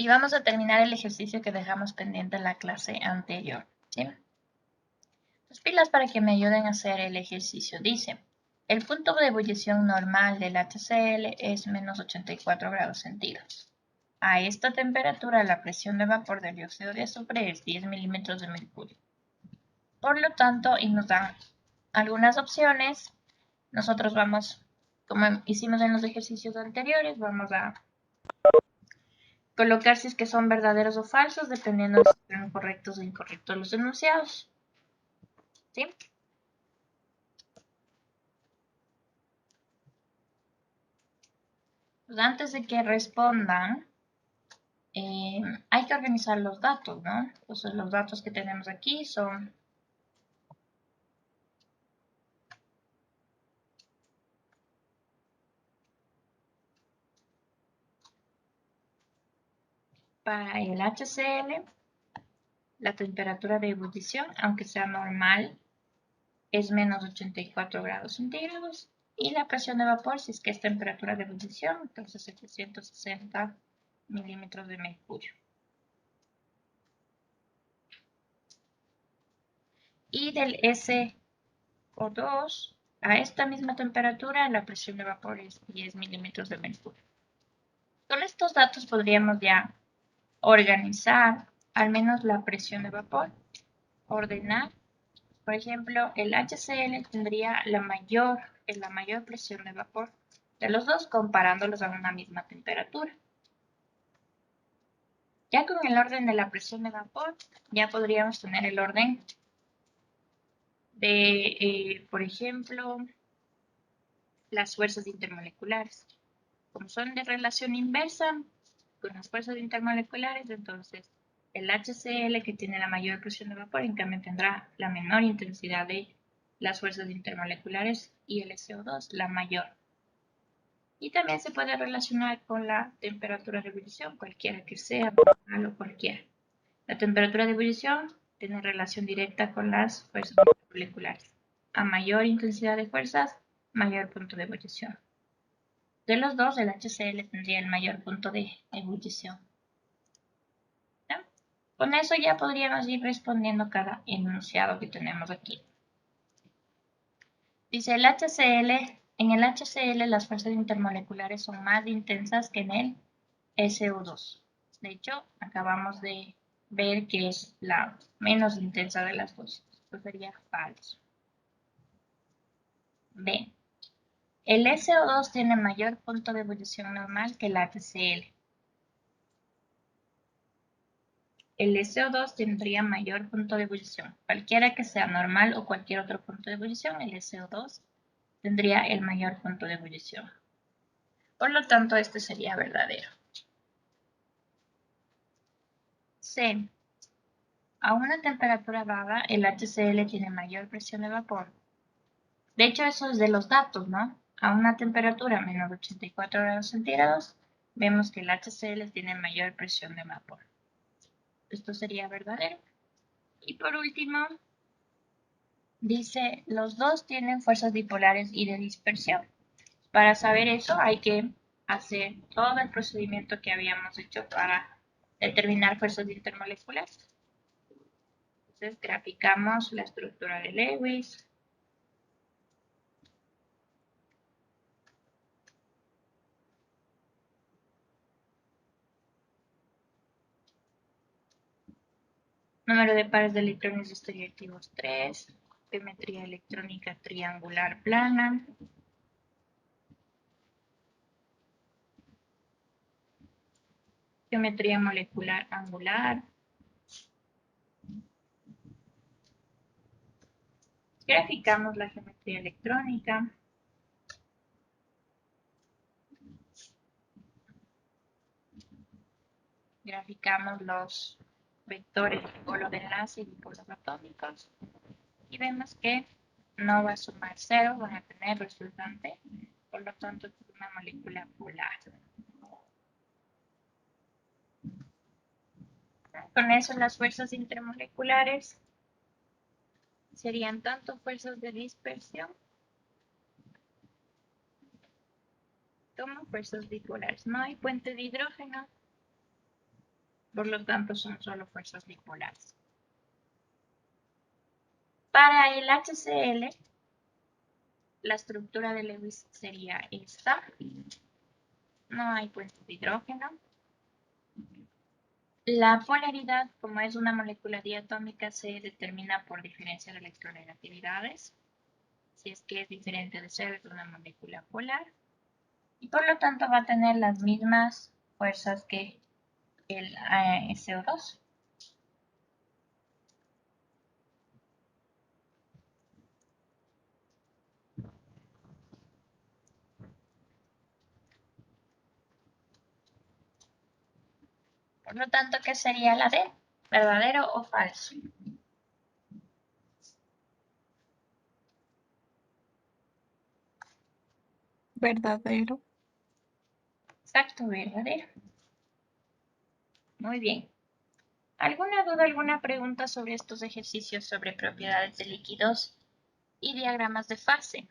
Y vamos a terminar el ejercicio que dejamos pendiente en la clase anterior, ¿sí? Las pilas para que me ayuden a hacer el ejercicio. Dice, el punto de ebullición normal del HCl es menos 84 grados centígrados. A esta temperatura la presión de vapor del dióxido de azufre es 10 milímetros de mercurio. Por lo tanto, y nos dan algunas opciones, nosotros vamos, como hicimos en los ejercicios anteriores, vamos a colocar si es que son verdaderos o falsos, dependiendo de si son correctos o incorrectos los enunciados. ¿Sí? Pues antes de que respondan, hay que organizar los datos, ¿no? Entonces los datos que tenemos aquí son para el HCl, la temperatura de ebullición, aunque sea normal, es menos 84 grados centígrados. Y la presión de vapor, si es que es temperatura de ebullición, entonces 760 milímetros de mercurio. Y del SO2, a esta misma temperatura, la presión de vapor es 10 milímetros de mercurio. Con estos datos podríamos ya organizar al menos la presión de vapor, ordenar. Por ejemplo, el HCl tendría la mayor presión de vapor de los dos comparándolos a una misma temperatura. Ya con el orden de la presión de vapor, ya podríamos tener el orden de, por ejemplo, las fuerzas intermoleculares. Como son de relación inversa con las fuerzas intermoleculares, entonces el HCl, que tiene la mayor presión de vapor, en cambio tendrá la menor intensidad de las fuerzas intermoleculares, y el SO2 la mayor. Y también se puede relacionar con la temperatura de ebullición, cualquiera que sea, normal o cualquiera. La temperatura de ebullición tiene relación directa con las fuerzas intermoleculares. A mayor intensidad de fuerzas, mayor punto de ebullición. De los dos, el HCl tendría el mayor punto de ebullición. ¿No? Con eso ya podríamos ir respondiendo cada enunciado que tenemos aquí. Dice el HCl, en el HCl las fuerzas intermoleculares son más intensas que en el SO2. De hecho, acabamos de ver que es la menos intensa de las dos. Esto sería falso. B. El SO2 tiene mayor punto de ebullición normal que el HCl. El SO2 tendría mayor punto de ebullición. Cualquiera que sea normal o cualquier otro punto de ebullición, el SO2 tendría el mayor punto de ebullición. Por lo tanto, este sería verdadero. C. A una temperatura dada, el HCl tiene mayor presión de vapor. De hecho, eso es de los datos, ¿no? A una temperatura menos 84 grados centígrados, vemos que el HCl tiene mayor presión de vapor. Esto sería verdadero. Y por último, dice, los dos tienen fuerzas dipolares y de dispersión. Para saber eso hay que hacer todo el procedimiento que habíamos hecho para determinar fuerzas intermoleculares. Entonces graficamos la estructura de Lewis. Número de pares de electrones estereoactivos 3. Geometría electrónica triangular plana. Geometría molecular angular. Graficamos la geometría electrónica. Graficamos los vectores de polo de enlace y polos atómicos. Y vemos que no va a sumar 0, van a tener resultante. Por lo tanto, es una molécula polar. Con eso, las fuerzas intermoleculares serían tanto fuerzas de dispersión como fuerzas dipolares. No hay puente de hidrógeno, Por lo tanto, son solo fuerzas dipolares. Para el HCl, la estructura de Lewis sería esta. No hay puentes de hidrógeno. La polaridad, como es una molécula diatómica, se determina por diferencia de electronegatividades. Si es que es diferente de ser de una molécula polar. Y por lo tanto va a tener las mismas fuerzas que el SO2. Por lo tanto, ¿qué sería la D? ¿Verdadero o falso? Verdadero. Exacto, verdadero. Muy bien. ¿Alguna duda, alguna pregunta sobre estos ejercicios sobre propiedades de líquidos y diagramas de fase?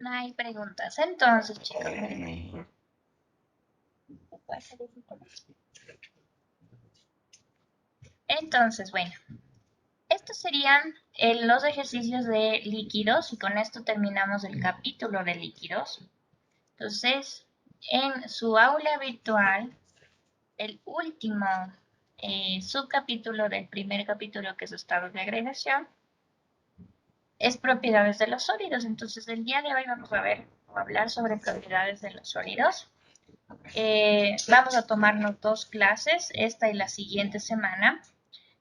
No hay preguntas. Entonces, chicos. Entonces, bueno. Estos serían los ejercicios de líquidos y con esto terminamos el capítulo de líquidos. Entonces, en su aula virtual, el último subcapítulo del primer capítulo, que es estado de agregación, es propiedades de los sólidos. Entonces, el día de hoy vamos a ver o hablar sobre propiedades de los sólidos. Vamos a tomarnos 2 clases, esta y la siguiente semana.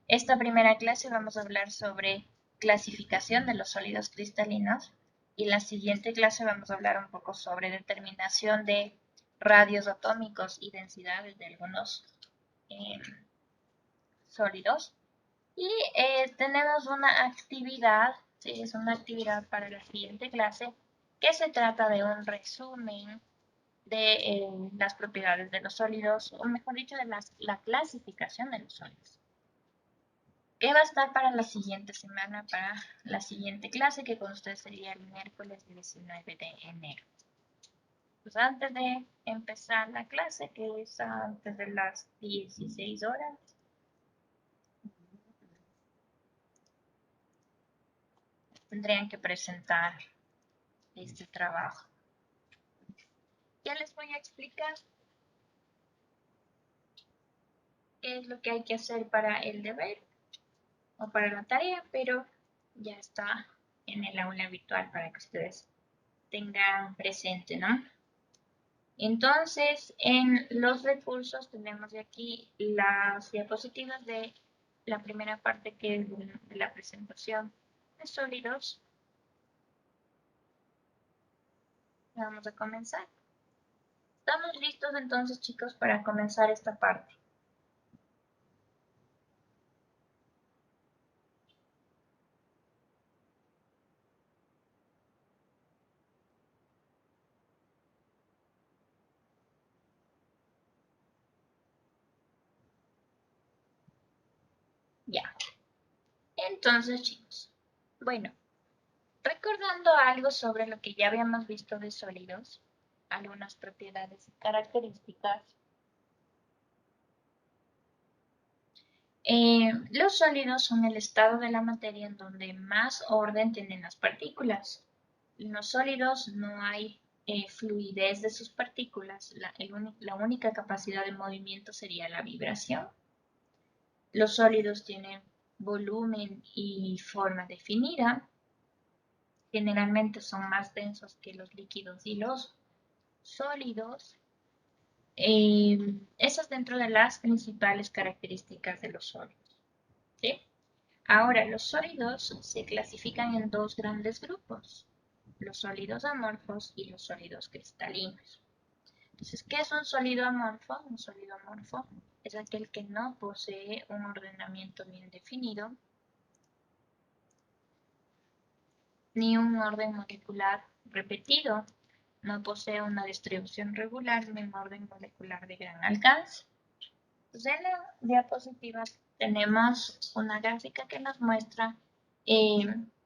Esta primera clase vamos a hablar sobre clasificación de los sólidos cristalinos y la siguiente clase vamos a hablar un poco sobre determinación de radios atómicos y densidades de algunos sólidos. Y tenemos una actividad, ¿sí? Es una actividad para la siguiente clase que se trata de un resumen de las propiedades de los sólidos, o mejor dicho, de la clasificación de los sólidos. ¿Qué va a estar para la siguiente semana, para la siguiente clase, que con ustedes sería el miércoles 19 de enero? Pues antes de empezar la clase, que es antes de las 16 horas, tendrían que presentar este trabajo. Ya les voy a explicar qué es lo que hay que hacer para el deber o para la tarea, pero ya está en el aula virtual para que ustedes tengan presente, ¿no? Entonces, en los recursos tenemos de aquí las diapositivas de la primera parte, que es de la presentación de sólidos. Vamos a comenzar. ¿Estamos listos entonces, chicos, para comenzar esta parte? Ya. Entonces, chicos, bueno, recordando algo sobre lo que ya habíamos visto de sólidos, algunas propiedades y características. Los sólidos son el estado de la materia en donde más orden tienen las partículas. En los sólidos no hay fluidez de sus partículas, la única capacidad de movimiento sería la vibración. Los sólidos tienen volumen y forma definida. Generalmente son más densos que los líquidos y los sólidos. Esas dentro de las principales características de los sólidos, ¿sí? Ahora, los sólidos se clasifican en 2 grandes grupos, los sólidos amorfos y los sólidos cristalinos. Entonces, ¿qué es un sólido amorfo? Un sólido amorfo es aquel que no posee un ordenamiento bien definido, ni un orden molecular repetido, no posee una distribución regular ni un orden molecular de gran alcance. Entonces, en la diapositiva tenemos una gráfica que nos muestra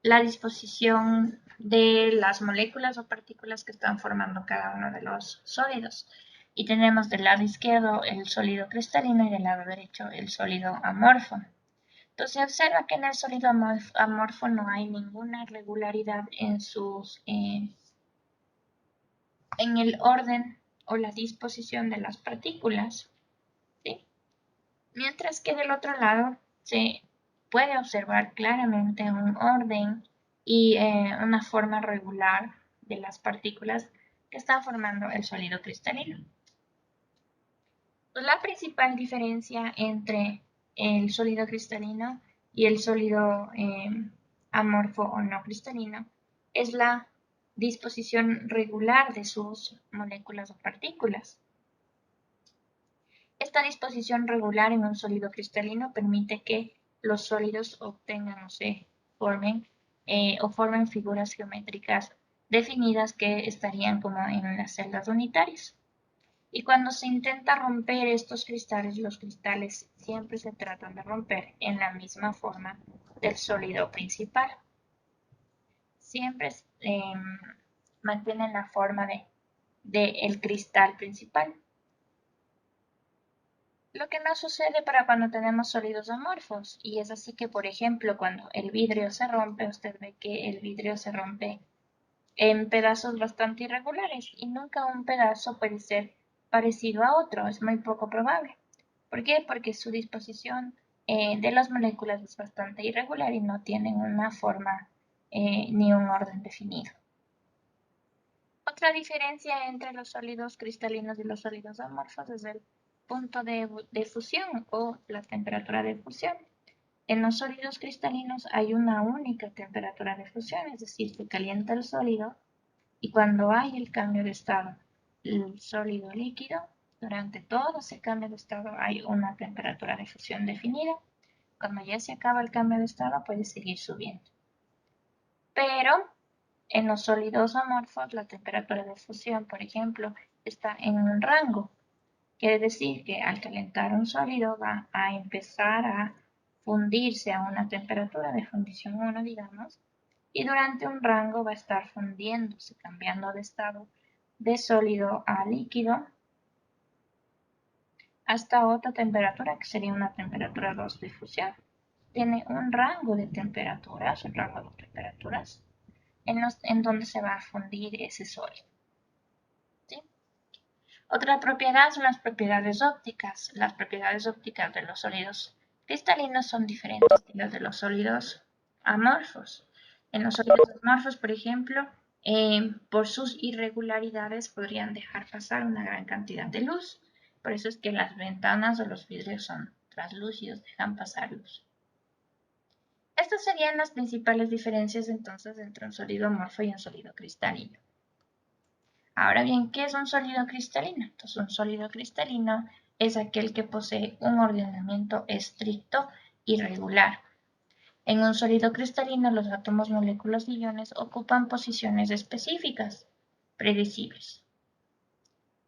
la disposición de las moléculas o partículas que están formando cada uno de los sólidos. Y tenemos del lado izquierdo el sólido cristalino y del lado derecho el sólido amorfo. Entonces se observa que en el sólido amorfo no hay ninguna regularidad en el orden o la disposición de las partículas, ¿sí? Mientras que del otro lado se puede observar claramente un orden y una forma regular de las partículas que están formando el sólido cristalino. La principal diferencia entre el sólido cristalino y el sólido amorfo o no cristalino es la disposición regular de sus moléculas o partículas. Esta disposición regular en un sólido cristalino permite que los sólidos obtengan o se formen o formen figuras geométricas definidas que estarían como en las celdas unitarias. Y cuando se intenta romper estos cristales, los cristales siempre se tratan de romper en la misma forma del sólido principal. Siempre mantienen la forma del cristal principal. Lo que no sucede para cuando tenemos sólidos amorfos, y es así que, por ejemplo, cuando el vidrio se rompe, usted ve que el vidrio se rompe en pedazos bastante irregulares y nunca un pedazo puede ser parecido a otro, es muy poco probable. ¿Por qué? Porque su disposición de las moléculas es bastante irregular y no tienen una forma ni un orden definido. Otra diferencia entre los sólidos cristalinos y los sólidos amorfos es el punto de fusión o la temperatura de fusión. En los sólidos cristalinos hay una única temperatura de fusión, es decir, se calienta el sólido y cuando hay el cambio de estado, el sólido líquido, durante todo ese cambio de estado hay una temperatura de fusión definida. Cuando ya se acaba el cambio de estado puede seguir subiendo. Pero en los sólidos amorfos, la temperatura de fusión, por ejemplo, está en un rango. Quiere decir que al calentar un sólido va a empezar a fundirse a una temperatura de fundición 1, digamos, y durante un rango va a estar fundiéndose, cambiando de estado de sólido a líquido hasta otra temperatura que sería una temperatura 2 de fusión. Tiene un rango de temperaturas, en donde se va a fundir ese sólido. ¿Sí? Otra propiedad son las propiedades ópticas. Las propiedades ópticas de los sólidos cristalinos son diferentes de las de los sólidos amorfos. En los sólidos amorfos, por ejemplo, por sus irregularidades podrían dejar pasar una gran cantidad de luz. Por eso es que las ventanas o los vidrios son translúcidos, dejan pasar luz. Estas serían las principales diferencias entonces entre un sólido amorfo y un sólido cristalino. Ahora bien, ¿qué es un sólido cristalino? Entonces, un sólido cristalino es aquel que posee un ordenamiento estricto y regular. En un sólido cristalino, los átomos, moléculas y iones ocupan posiciones específicas, predecibles.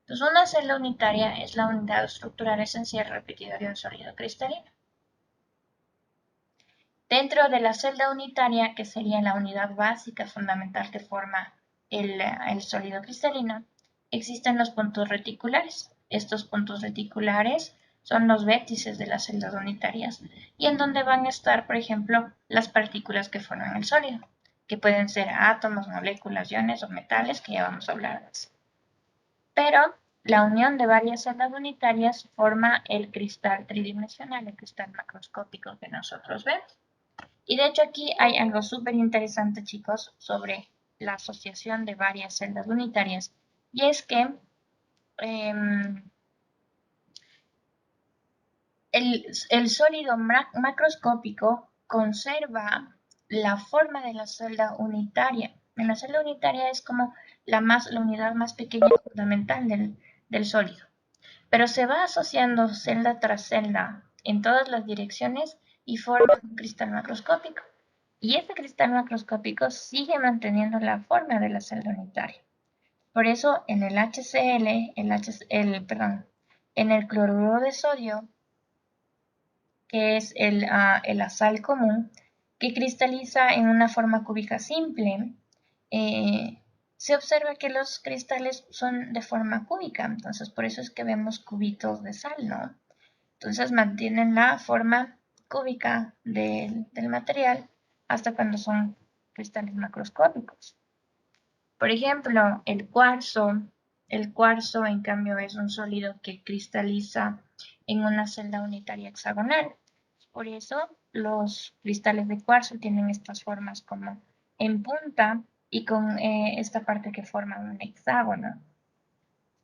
Entonces, una celda unitaria es la unidad estructural esencial repetida de un sólido cristalino. Dentro de la celda unitaria, que sería la unidad básica fundamental que forma el sólido cristalino, existen los puntos reticulares. Estos puntos reticulares son los vértices de las celdas unitarias y en donde van a estar, por ejemplo, las partículas que forman el sólido, que pueden ser átomos, moléculas, iones o metales, que ya vamos a hablar de eso. Pero la unión de varias celdas unitarias forma el cristal tridimensional, el cristal macroscópico que nosotros vemos. Y de hecho aquí hay algo súper interesante, chicos, sobre la asociación de varias celdas unitarias. Y es que el sólido macroscópico conserva la forma de la celda unitaria. En la celda unitaria es como la unidad más pequeña y fundamental del sólido, pero se va asociando celda tras celda en todas las direcciones y forma un cristal macroscópico. Y este cristal macroscópico sigue manteniendo la forma de la celda unitaria. Por eso en el HCl, en el cloruro de sodio, que es la sal común, que cristaliza en una forma cúbica simple, se observa que los cristales son de forma cúbica, entonces por eso es que vemos cubitos de sal, ¿no? Entonces mantienen la forma cúbica del material hasta cuando son cristales macroscópicos. Por ejemplo, el cuarzo en cambio es un sólido que cristaliza en una celda unitaria hexagonal. Por eso los cristales de cuarzo tienen estas formas como en punta y con esta parte que forma un hexágono,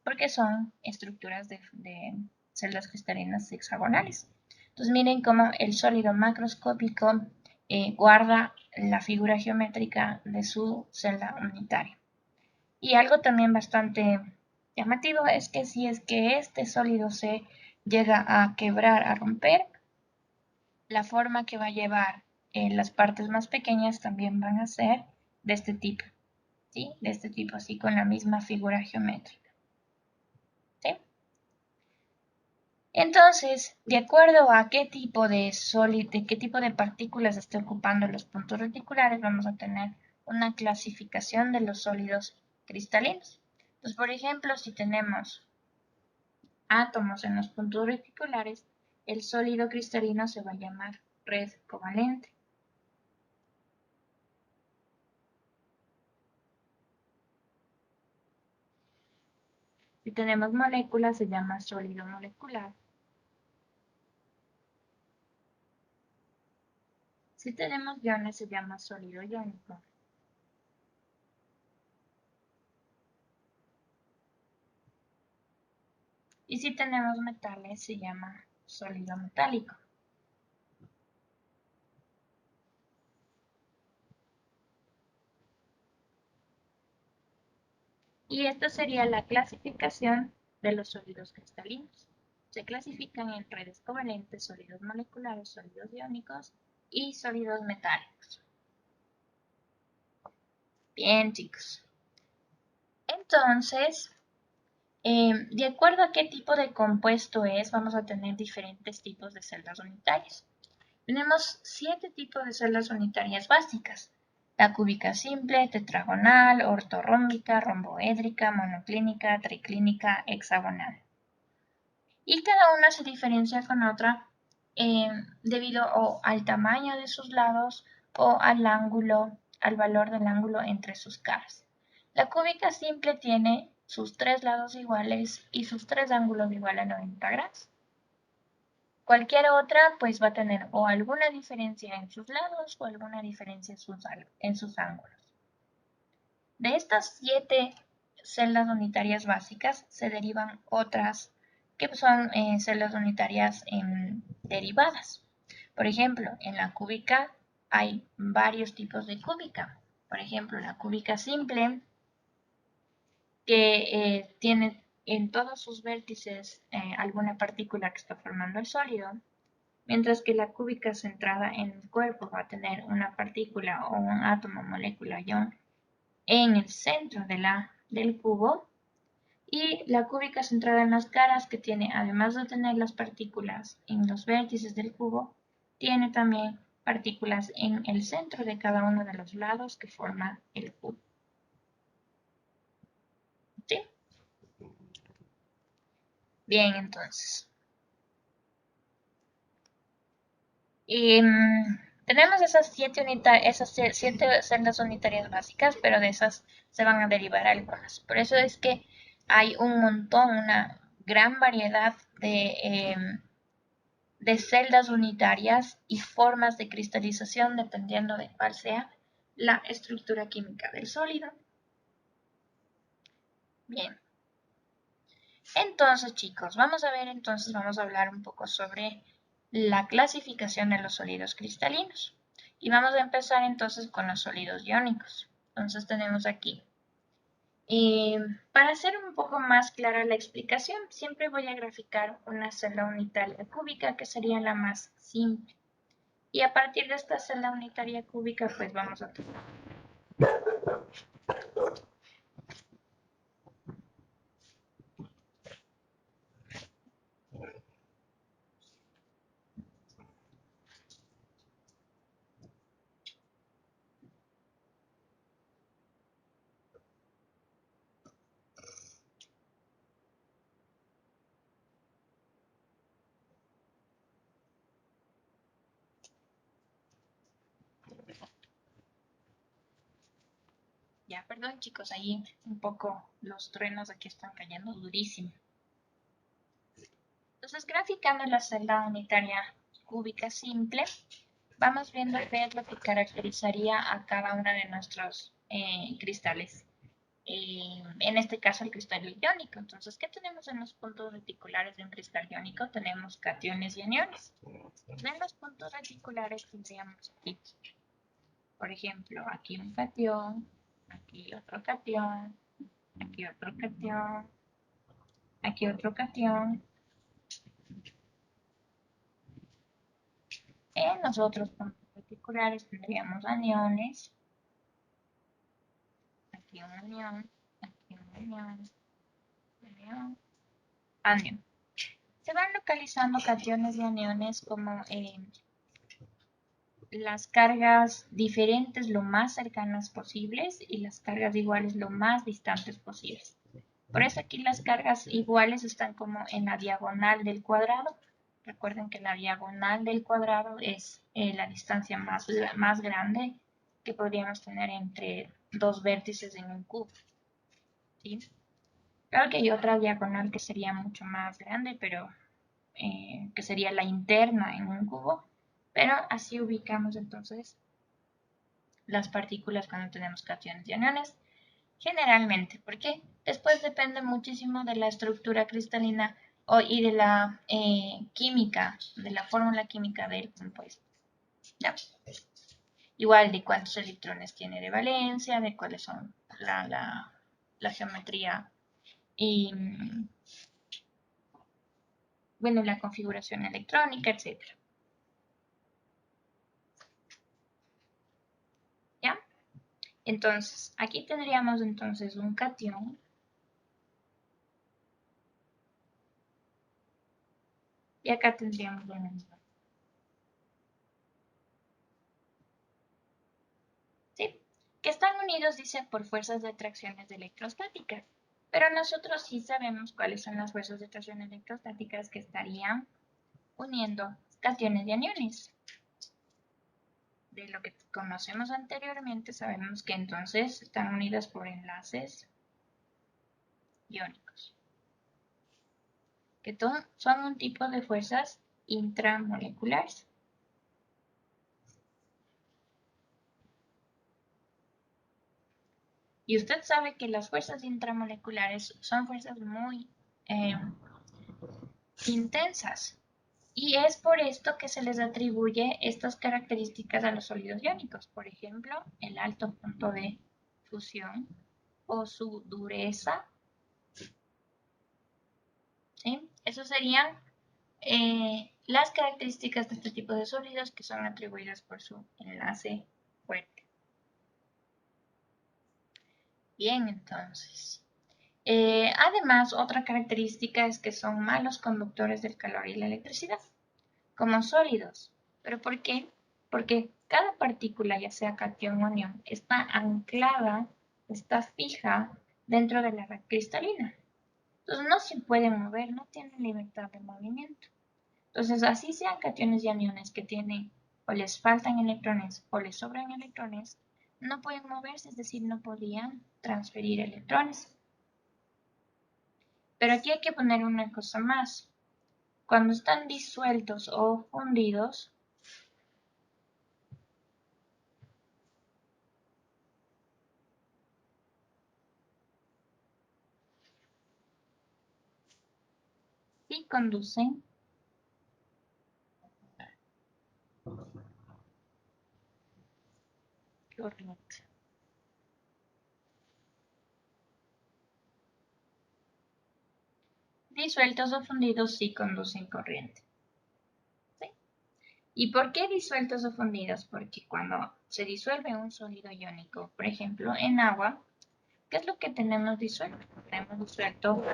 porque son estructuras de celdas cristalinas hexagonales. Entonces miren cómo el sólido macroscópico guarda la figura geométrica de su celda unitaria. Y algo también bastante llamativo es que si es que este sólido se llega a quebrar, a romper, la forma que va a llevar las partes más pequeñas también van a ser de este tipo, ¿sí? De este tipo, así con la misma figura geométrica, ¿sí? Entonces, de acuerdo a qué tipo de qué tipo de partículas esté ocupando los puntos reticulares, vamos a tener una clasificación de los sólidos cristalinos. Entonces, por ejemplo, si tenemos átomos en los puntos reticulares, el sólido cristalino se va a llamar red covalente. Si tenemos moléculas, se llama sólido molecular. Si tenemos iones, se llama sólido iónico. Y si tenemos metales, se llama sólido metálico. Y esta sería la clasificación de los sólidos cristalinos. Se clasifican en redes covalentes, sólidos moleculares, sólidos iónicos y sólidos metálicos. Bien, chicos. Entonces, de acuerdo a qué tipo de compuesto es, vamos a tener diferentes tipos de celdas unitarias. Tenemos 7 tipos de celdas unitarias básicas: la cúbica simple, tetragonal, ortorrómbica, romboédrica, monoclínica, triclínica, hexagonal. Y cada una se diferencia con otra debido o al tamaño de sus lados o al ángulo, al valor del ángulo entre sus caras. La cúbica simple tiene sus 3 lados iguales y sus 3 ángulos iguales a 90 grados. Cualquier otra pues va a tener o alguna diferencia en sus lados o alguna diferencia en sus ángulos. De estas 7 celdas unitarias básicas se derivan otras que son celdas unitarias derivadas. Por ejemplo, en la cúbica hay varios tipos de cúbica. Por ejemplo, la cúbica simple, que tiene en todos sus vértices alguna partícula que está formando el sólido, mientras que la cúbica centrada en el cuerpo va a tener una partícula o un átomo, molécula, ion en el centro del cubo, y la cúbica centrada en las caras, que tiene, además de tener las partículas en los vértices del cubo, tiene también partículas en el centro de cada uno de los lados que forma el cubo. ¿Sí? Bien, entonces. Tenemos esas 7 celdas unitarias básicas, pero de esas se van a derivar algunas. Por eso es que hay un montón, una gran variedad de celdas unitarias y formas de cristalización dependiendo de cuál sea la estructura química del sólido. Bien. Entonces, chicos, vamos a hablar un poco sobre la clasificación de los sólidos cristalinos. Y vamos a empezar entonces con los sólidos iónicos. Entonces tenemos aquí Y para hacer un poco más clara la explicación, siempre voy a graficar una celda unitaria cúbica que sería la más simple. Y a partir de esta celda unitaria cúbica, pues vamos a tener. Ya, perdón chicos, ahí un poco los truenos aquí están cayendo durísimo. Entonces, graficando la celda unitaria cúbica simple, vamos viendo qué es lo que caracterizaría a cada uno de nuestros cristales. En este caso, el cristal iónico. Entonces, ¿qué tenemos en los puntos reticulares de un cristal iónico? Tenemos cationes y aniones. En los puntos reticulares tendríamos aquí, por ejemplo, aquí un cation, aquí otro cation, aquí otro cation, aquí otro cation. En los otros puntos reticulares tendríamos aniones, aquí un anión, aquí un anión, anión, anión. Se van localizando cationes y aniones como las cargas diferentes lo más cercanas posibles y las cargas iguales lo más distantes posibles. Por eso aquí las cargas iguales están como en la diagonal del cuadrado. Recuerden que la diagonal del cuadrado es la distancia más grande que podríamos tener entre dos vértices en un cubo. ¿Sí? Claro que hay otra diagonal que sería mucho más grande, pero que sería la interna en un cubo. Pero así ubicamos entonces las partículas cuando tenemos cationes y aniones. Generalmente, porque después depende muchísimo de la estructura cristalina y de la química, de la fórmula química del compuesto. ¿Ya? Igual de cuántos electrones tiene de valencia, de cuáles son la geometría y, bueno, la configuración electrónica, etc. ¿Ya? Entonces, aquí tendríamos entonces un cation y acá tendríamos un anión. ¿Sí? Que están unidos, dice, por fuerzas de atracciones electrostáticas. Pero nosotros sí sabemos cuáles son las fuerzas de atracción electrostáticas que estarían uniendo cationes y aniones. De lo que conocemos anteriormente, sabemos que entonces están unidas por enlaces iónicos, que son un tipo de fuerzas intramoleculares. Y usted sabe que las fuerzas intramoleculares son fuerzas muy intensas. Y es por esto que se les atribuye estas características a los sólidos iónicos. Por ejemplo, el alto punto de fusión o su dureza. ¿Sí? Esas serían las características de este tipo de sólidos que son atribuidas por su enlace fuerte. Bien, entonces. Además, otra característica es que son malos conductores del calor y la electricidad, como sólidos. ¿Pero por qué? Porque cada partícula, ya sea cation o anión, está anclada, está fija dentro de la red cristalina. Entonces no se pueden mover, no tienen libertad de movimiento. Entonces, así sean cationes y aniones que tienen o les faltan electrones o les sobran electrones, no pueden moverse, es decir, no podrían transferir electrones. Pero aquí hay que poner una cosa más. Cuando están disueltos o fundidos, sí conducen corriente. Disueltos o fundidos sí conducen corriente. ¿Sí? ¿Y por qué disueltos o fundidos? Porque cuando se disuelve un sólido iónico, por ejemplo, en agua, ¿qué es lo que tenemos disuelto? Tenemos disuelto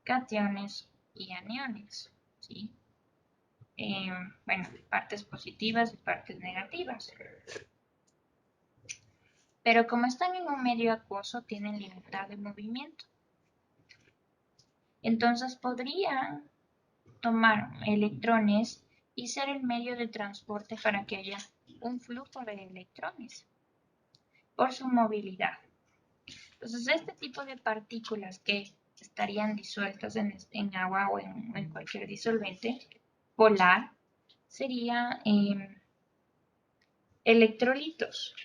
cationes y aniones, ¿sí? Bueno, partes positivas y partes negativas. Pero como están en un medio acuoso, tienen libertad de movimiento. Entonces podrían tomar electrones y ser el medio de transporte para que haya un flujo de electrones por su movilidad. Entonces, este tipo de partículas que estarían disueltas en agua o en cualquier disolvente polar serían electrolitos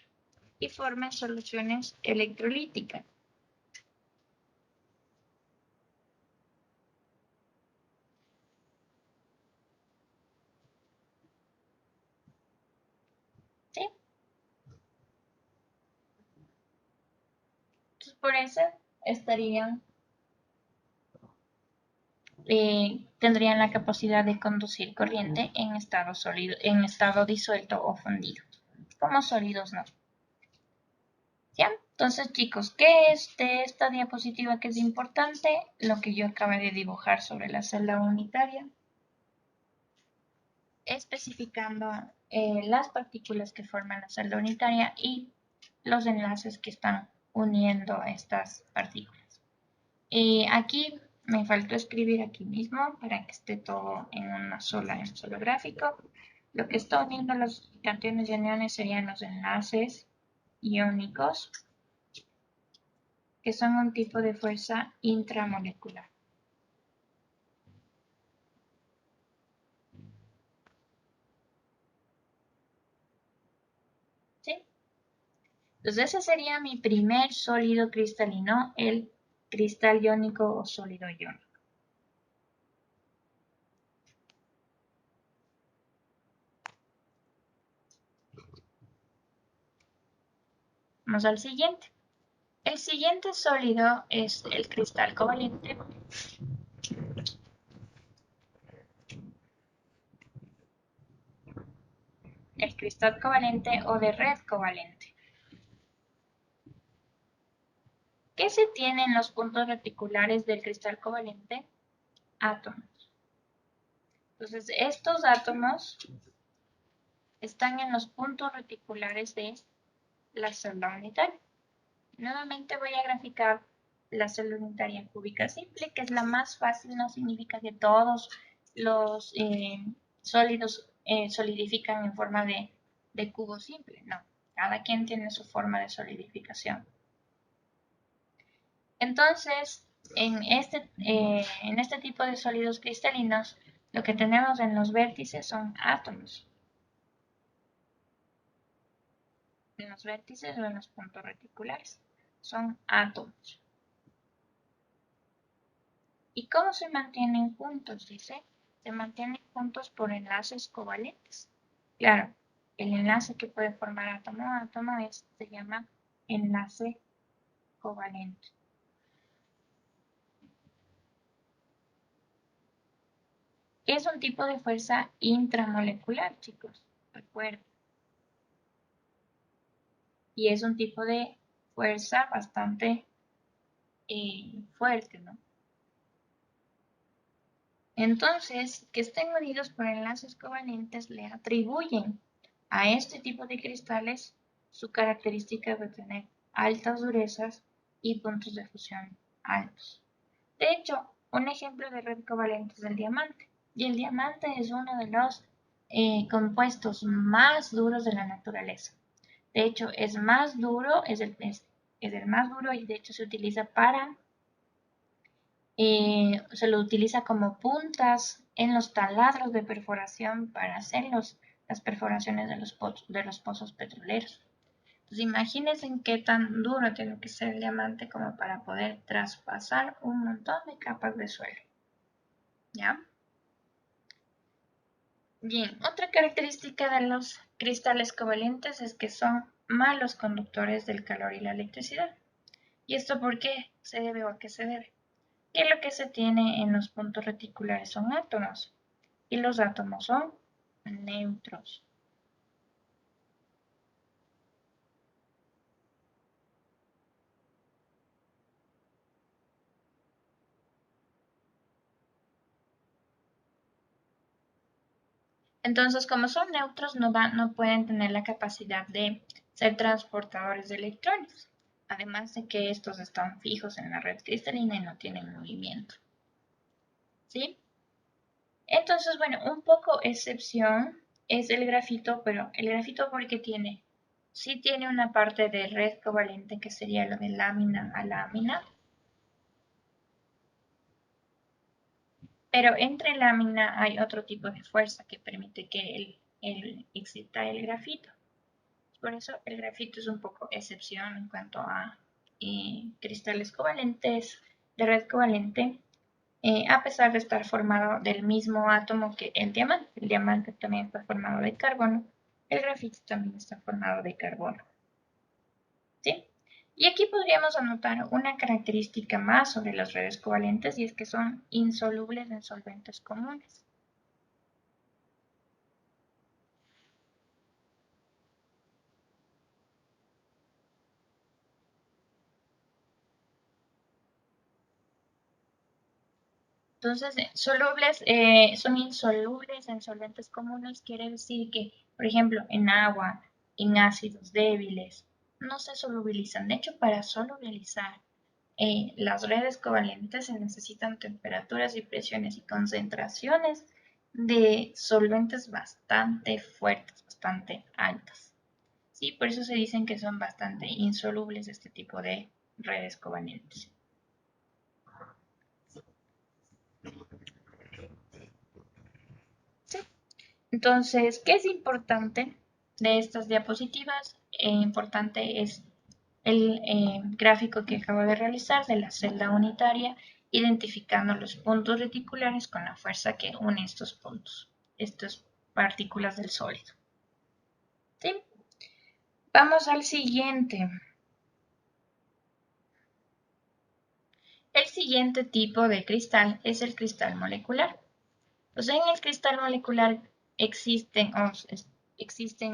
y forman soluciones electrolíticas. ¿Sí? Entonces, por eso tendrían la capacidad de conducir corriente en estado sólido, en estado disuelto o fundido. Como sólidos no. ¿Ya? Entonces, chicos, ¿qué es de esta diapositiva que es importante? Lo que yo acabé de dibujar sobre la celda unitaria, especificando las partículas que forman la celda unitaria y los enlaces que están uniendo estas partículas. Aquí me faltó escribir aquí mismo para que esté todo en un solo gráfico. Lo que está uniendo los cationes y aniones serían los enlaces iónicos, que son un tipo de fuerza intramolecular. ¿Sí? Entonces ese sería mi primer sólido cristalino, el cristal iónico o sólido iónico. Vamos al siguiente. El siguiente sólido es el cristal covalente. El cristal covalente o de red covalente. ¿Qué se tiene en los puntos reticulares del cristal covalente? Átomos. Entonces, estos átomos están en los puntos reticulares de la celda unitaria. Nuevamente voy a graficar la celda unitaria cúbica simple, que es la más fácil. No significa que todos los sólidos solidifican en forma de cubo simple. No, cada quien tiene su forma de solidificación. Entonces, en este tipo de sólidos cristalinos, lo que tenemos en los vértices son átomos. En los vértices o en los puntos reticulares son átomos. ¿Y cómo se mantienen juntos? Dice, se mantienen juntos por enlaces covalentes. Claro, el enlace que puede formar átomo a átomo se llama enlace covalente. Es un tipo de fuerza intramolecular, chicos, recuerden. Y es un tipo de fuerza bastante fuerte, ¿no? Entonces, que estén unidos por enlaces covalentes le atribuyen a este tipo de cristales su característica de tener altas durezas y puntos de fusión altos. De hecho, un ejemplo de red covalente es el diamante. Y el diamante es uno de los compuestos más duros de la naturaleza. De hecho, es más duro, es el más duro y de hecho se utiliza se lo utiliza como puntas en los taladros de perforación para hacer las perforaciones de los pozos petroleros. Entonces imagínense en qué tan duro tiene que ser el diamante como para poder traspasar un montón de capas de suelo. ¿Ya? Bien, otra característica de los cristales covalentes es que son malos conductores del calor y la electricidad. ¿Y esto por qué se debe o a qué se debe? Que lo que se tiene en los puntos reticulares son átomos y los átomos son neutros. Entonces, como son neutros, no pueden tener la capacidad de ser transportadores de electrones, además de que estos están fijos en la red cristalina y no tienen movimiento. ¿Sí? Entonces, bueno, un poco excepción es el grafito, pero el grafito porque sí tiene una parte de red covalente que sería lo de lámina a lámina, pero entre lámina hay otro tipo de fuerza que permite que exista el grafito. Por eso el grafito es un poco excepción en cuanto a cristales covalentes de red covalente, a pesar de estar formado del mismo átomo que el diamante. El diamante también está formado de carbono, el grafito también está formado de carbono. ¿Sí? Y aquí podríamos anotar una característica más sobre las redes covalentes y es que son insolubles en solventes comunes. Entonces, son insolubles en solventes comunes, quiere decir que, por ejemplo, en agua, en ácidos débiles, no se solubilizan. De hecho, para solubilizar las redes covalentes se necesitan temperaturas y presiones y concentraciones de solventes bastante fuertes, bastante altas. Sí, por eso se dicen que son bastante insolubles este tipo de redes covalentes. Sí. Entonces, ¿qué es importante de estas diapositivas? Importante es el gráfico que acabo de realizar de la celda unitaria, identificando los puntos reticulares con la fuerza que une estos puntos, estas partículas del sólido. ¿Sí? Vamos al siguiente. El siguiente tipo de cristal es el cristal molecular. Entonces, en el cristal molecular existen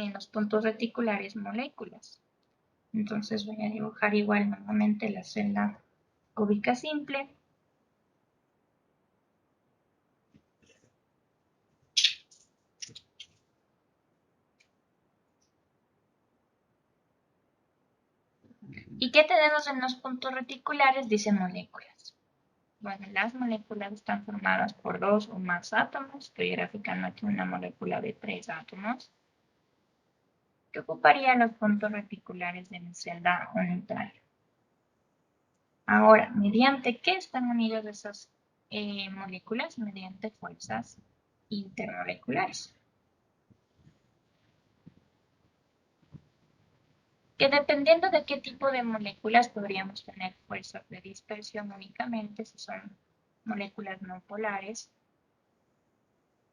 en los puntos reticulares moléculas. Entonces voy a dibujar igual nuevamente la celda cúbica simple. ¿Y qué tenemos en los puntos reticulares? Dice moléculas. Bueno, las moléculas están formadas por 2 o más átomos. Estoy graficando aquí una molécula de 3 átomos que ocuparía los puntos reticulares de mi celda unitaria. Ahora, ¿mediante qué están unidas esas moléculas? Mediante fuerzas intermoleculares. Que dependiendo de qué tipo de moléculas podríamos tener fuerzas de dispersión únicamente, si son moléculas no polares.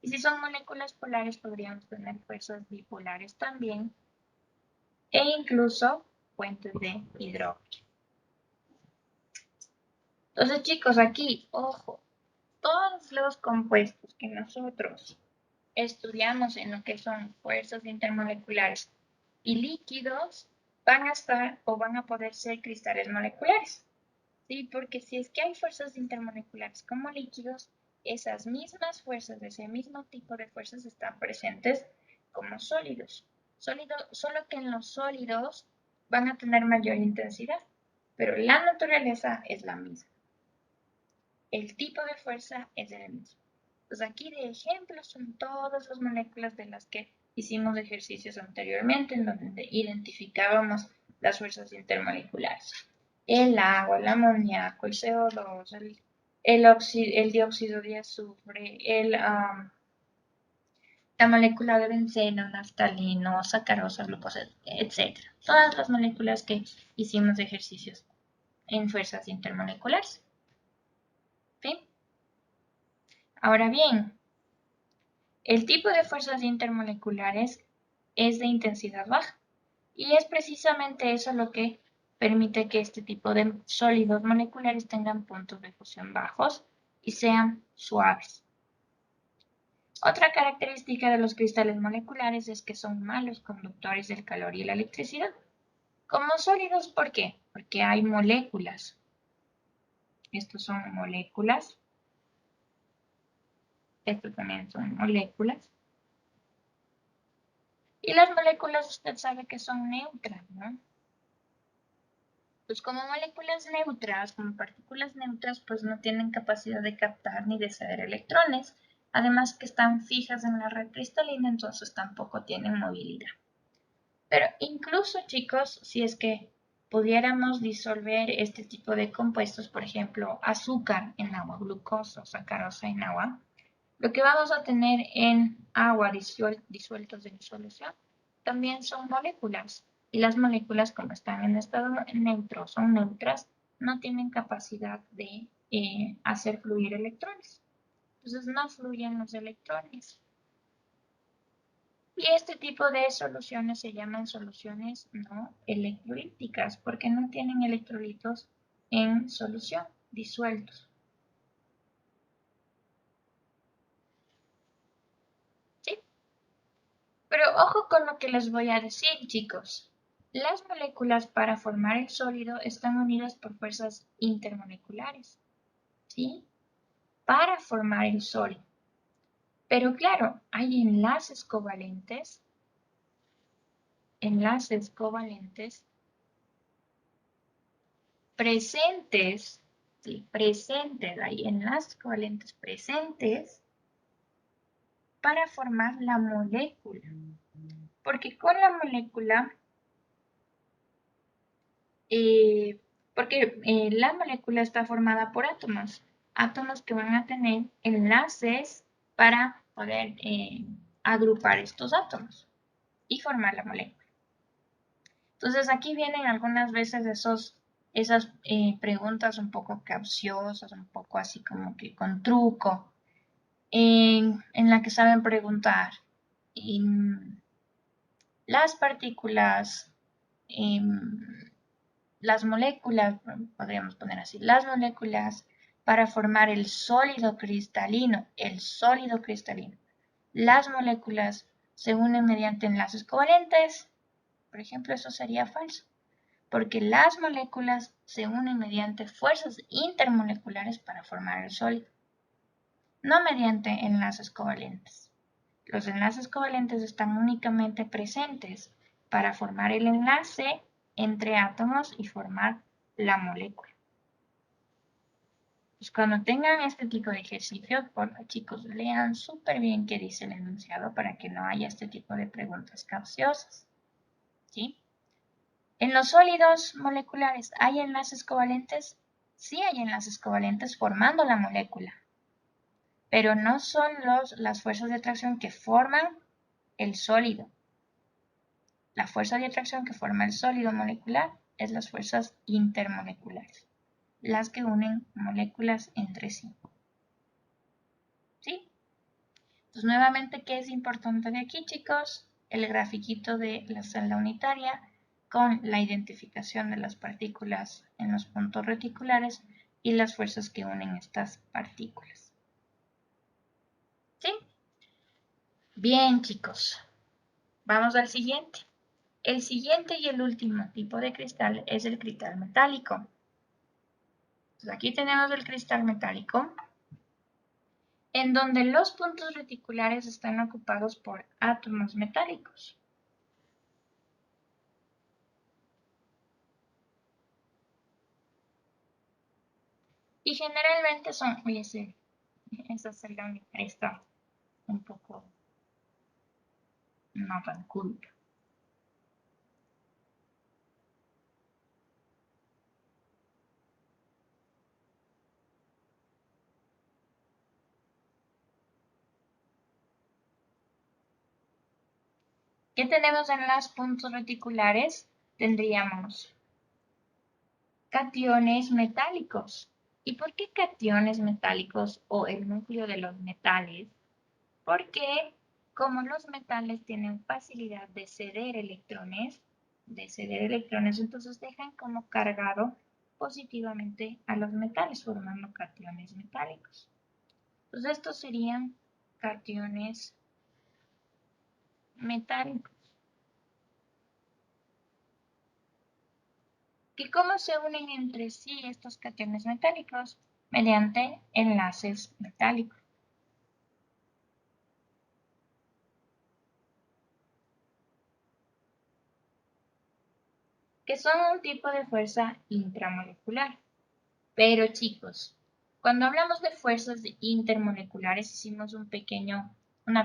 Y si son moléculas polares podríamos tener fuerzas bipolares también, e incluso puentes de hidrógeno. Entonces chicos, aquí, ojo, todos los compuestos que nosotros estudiamos en lo que son fuerzas intermoleculares y líquidos van a estar o van a poder ser cristales moleculares. ¿Sí? Porque si es que hay fuerzas intermoleculares como líquidos, esas mismas fuerzas, ese mismo tipo de fuerzas están presentes como sólidos. Solo que en los sólidos van a tener mayor intensidad, pero la naturaleza es la misma. El tipo de fuerza es el mismo. Pues aquí de ejemplo son todas las moléculas de las que hicimos ejercicios anteriormente, en donde identificábamos las fuerzas intermoleculares. El agua, el amoníaco, el CO2, el dióxido de azufre, la molécula de benceno, naftalino, sacarosa, glucosa, etc. Todas las moléculas que hicimos ejercicios en fuerzas intermoleculares. ¿Sí? Ahora bien, el tipo de fuerzas intermoleculares es de intensidad baja y es precisamente eso lo que permite que este tipo de sólidos moleculares tengan puntos de fusión bajos y sean suaves. Otra característica de los cristales moleculares es que son malos conductores del calor y la electricidad. Como sólidos, ¿por qué? Porque hay moléculas. Estos son moléculas. Estos también son moléculas. Y las moléculas usted sabe que son neutras, ¿no? Pues como moléculas neutras, como partículas neutras, pues no tienen capacidad de captar ni de ceder electrones. Además que están fijas en la red cristalina, entonces tampoco tienen movilidad. Pero incluso, chicos, si es que pudiéramos disolver este tipo de compuestos, por ejemplo, azúcar en agua, glucosa o sacarosa en agua, lo que vamos a tener en agua disueltos en solución también son moléculas. Y las moléculas, como están en estado neutro, son neutras, no tienen capacidad de hacer fluir electrones. Entonces no fluyen los electrones. Y este tipo de soluciones se llaman soluciones no electrolíticas porque no tienen electrolitos en solución, disueltos. ¿Sí? Pero ojo con lo que les voy a decir, chicos. Las moléculas para formar el sólido están unidas por fuerzas intermoleculares, ¿sí? Para formar el sólido. Pero claro, hay enlaces covalentes presentes, ¿sí? Presentes, hay enlaces covalentes presentes para formar la molécula. Porque con la molécula, la molécula está formada por átomos, átomos que van a tener enlaces para poder agrupar estos átomos y formar la molécula. Entonces aquí vienen algunas veces esas preguntas un poco capciosas, un poco así como que con truco, en la que saben preguntar las partículas, las moléculas, podríamos poner así, las moléculas para formar el sólido cristalino, las moléculas se unen mediante enlaces covalentes, por ejemplo, eso sería falso, porque las moléculas se unen mediante fuerzas intermoleculares para formar el sólido, no mediante enlaces covalentes. Los enlaces covalentes están únicamente presentes para formar el enlace entre átomos y formar la molécula. Pues cuando tengan este tipo de ejercicios, por favor, chicos, lean súper bien qué dice el enunciado para que no haya este tipo de preguntas capciosas. ¿Sí? En los sólidos moleculares, ¿hay enlaces covalentes? Sí hay enlaces covalentes formando la molécula, pero no son las fuerzas de atracción que forman el sólido. La fuerza de atracción que forma el sólido molecular es las fuerzas intermoleculares, las que unen moléculas entre sí. ¿Sí? Entonces, nuevamente, ¿qué es importante de aquí, chicos? El grafiquito de la celda unitaria con la identificación de las partículas en los puntos reticulares y las fuerzas que unen estas partículas. ¿Sí? Bien, chicos. Vamos al siguiente. El siguiente y el último tipo de cristal es el cristal metálico. Entonces, aquí tenemos el cristal metálico, en donde los puntos reticulares están ocupados por átomos metálicos. Y generalmente son, oye, sí, esa celda unitaria está un poco no tan cool. ¿Qué tenemos en los puntos reticulares? Tendríamos cationes metálicos. ¿Y por qué cationes metálicos o el núcleo de los metales? Porque como los metales tienen facilidad de ceder electrones, de ceder electrones, entonces dejan como cargado positivamente a los metales, formando cationes metálicos. Entonces estos serían cationes metálicos. ¿Y cómo se unen entre sí estos cationes metálicos? Mediante enlaces metálicos. Que son un tipo de fuerza intramolecular. Pero chicos, cuando hablamos de fuerzas intermoleculares hicimos una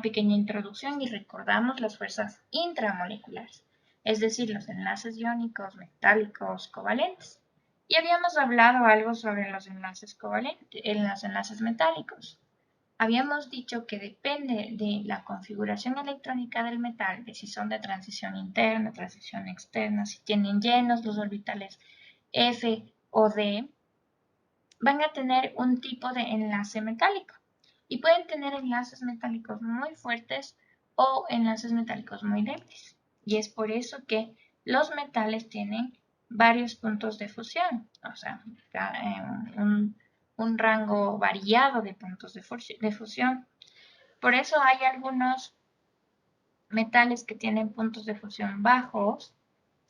pequeña introducción y recordamos las fuerzas intramoleculares, es decir, los enlaces iónicos, metálicos, covalentes. Y habíamos hablado algo sobre los enlaces covalentes, los enlaces metálicos. Habíamos dicho que depende de la configuración electrónica del metal, de si son de transición interna, transición externa, si tienen llenos los orbitales F o D, van a tener un tipo de enlace metálico. Y pueden tener enlaces metálicos muy fuertes o enlaces metálicos muy débiles. Y es por eso que los metales tienen varios puntos de fusión, o sea, un rango variado de puntos de fusión. Por eso hay algunos metales que tienen puntos de fusión bajos,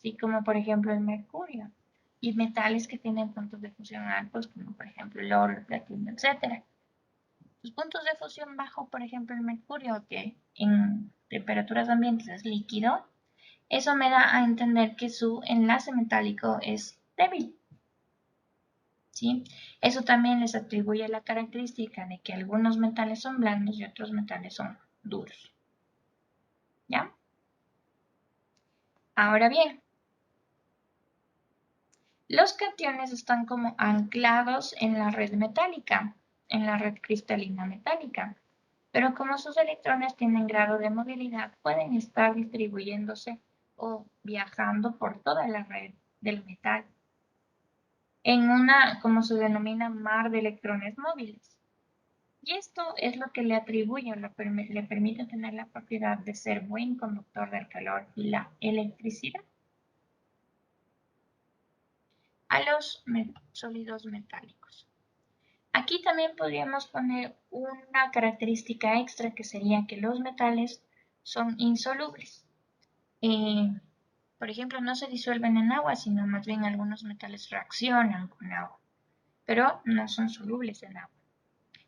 ¿sí? Como por ejemplo el mercurio, y metales que tienen puntos de fusión altos, como por ejemplo el oro, el platino, etc. Los puntos de fusión bajo, por ejemplo el mercurio, que en temperaturas ambientes es líquido, eso me da a entender que su enlace metálico es débil. ¿Sí? Eso también les atribuye la característica de que algunos metales son blandos y otros metales son duros. ¿Ya? Ahora bien, los cationes están como anclados en la red metálica, en la red cristalina metálica, pero como sus electrones tienen grado de movilidad, pueden estar distribuyéndose o viajando por toda la red del metal en una, como se denomina, mar de electrones móviles. Y esto es lo que le atribuye o le permite tener la propiedad de ser buen conductor del calor y la electricidad a los sólidos metálicos. Aquí también podríamos poner una característica extra que sería que los metales son insolubles. Por ejemplo, no se disuelven en agua, sino más bien algunos metales reaccionan con agua, pero no son solubles en agua.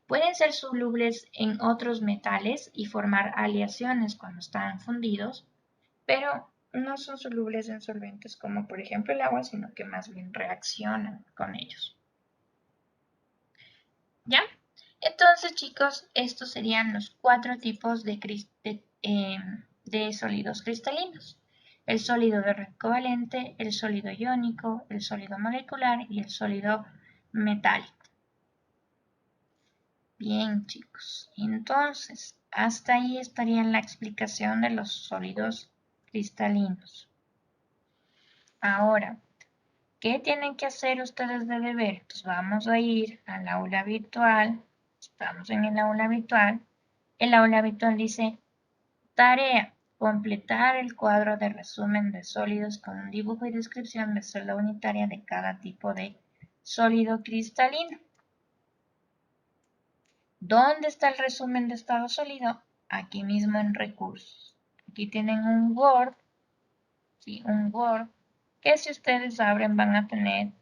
Pueden ser solubles en otros metales y formar aleaciones cuando están fundidos, pero no son solubles en solventes como por ejemplo el agua, sino que más bien reaccionan con ellos. ¿Ya? Entonces, chicos, estos serían los 4 tipos de sólidos cristalinos. El sólido de red covalente, el sólido iónico, el sólido molecular y el sólido metálico. Bien, chicos. Entonces, hasta ahí estaría la explicación de los sólidos cristalinos. Ahora, ¿qué tienen que hacer ustedes de deber? Pues vamos a ir al aula virtual. Estamos en el aula virtual. El aula virtual dice, tarea, completar el cuadro de resumen de sólidos con un dibujo y descripción de celda unitaria de cada tipo de sólido cristalino. ¿Dónde está el resumen de estado sólido? Aquí mismo en recursos. Aquí tienen un Word, ¿sí? Un Word, que si ustedes abren van a tener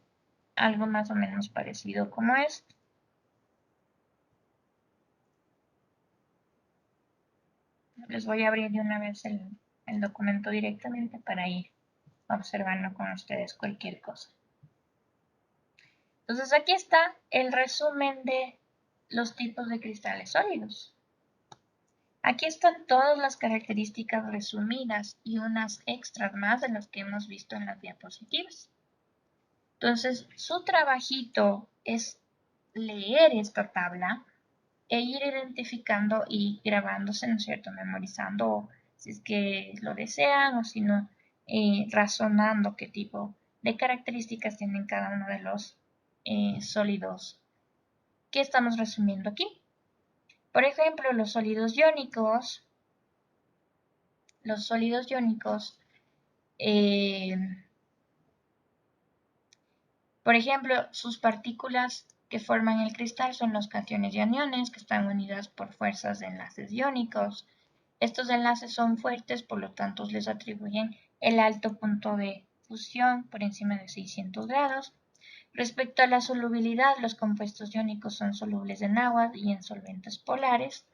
algo más o menos parecido como esto. Les voy a abrir de una vez el documento directamente para ir observando con ustedes cualquier cosa. Entonces aquí está el resumen de los tipos de cristales sólidos. Aquí están todas las características resumidas y unas extras más de las que hemos visto en las diapositivas. Entonces, su trabajito es leer esta tabla e ir identificando y grabándose, ¿no es cierto?, memorizando si es que lo desean o si no, razonando qué tipo de características tienen cada uno de los sólidos que estamos resumiendo aquí. Por ejemplo, los sólidos iónicos Por ejemplo, sus partículas que forman el cristal son los cationes y aniones, que están unidas por fuerzas de enlaces iónicos. Estos enlaces son fuertes, por lo tanto les atribuyen el alto punto de fusión por encima de 600 grados. Respecto a la solubilidad, los compuestos iónicos son solubles en agua y en solventes polares.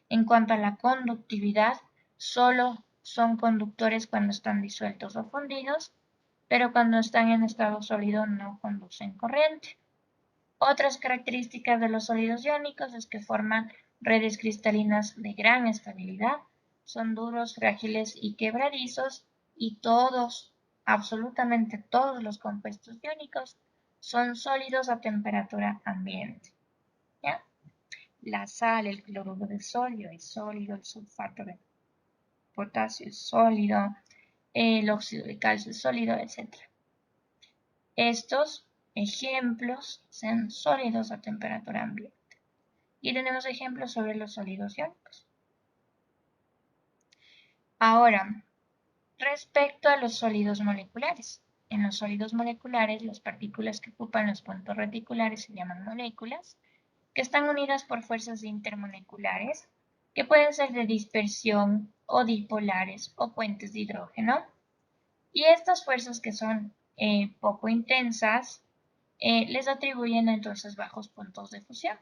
En cuanto a la conductividad, solo son conductores cuando están disueltos o fundidos, pero cuando están en estado sólido no conducen corriente. Otras características de los sólidos iónicos es que forman redes cristalinas de gran estabilidad, son duros, frágiles y quebradizos, y todos, absolutamente todos los compuestos iónicos son sólidos a temperatura ambiente. ¿Ya? La sal, el cloruro de sodio es sólido, el sulfato de potasio es sólido, el óxido de calcio es sólido, etc. Estos ejemplos son sólidos a temperatura ambiente. Y tenemos ejemplos sobre los sólidos iónicos. Ahora, respecto a los sólidos moleculares. En los sólidos moleculares, las partículas que ocupan los puntos reticulares se llaman moléculas, que están unidas por fuerzas intermoleculares, que pueden ser de dispersión o dipolares o puentes de hidrógeno. Y estas fuerzas que son poco intensas, les atribuyen entonces bajos puntos de fusión,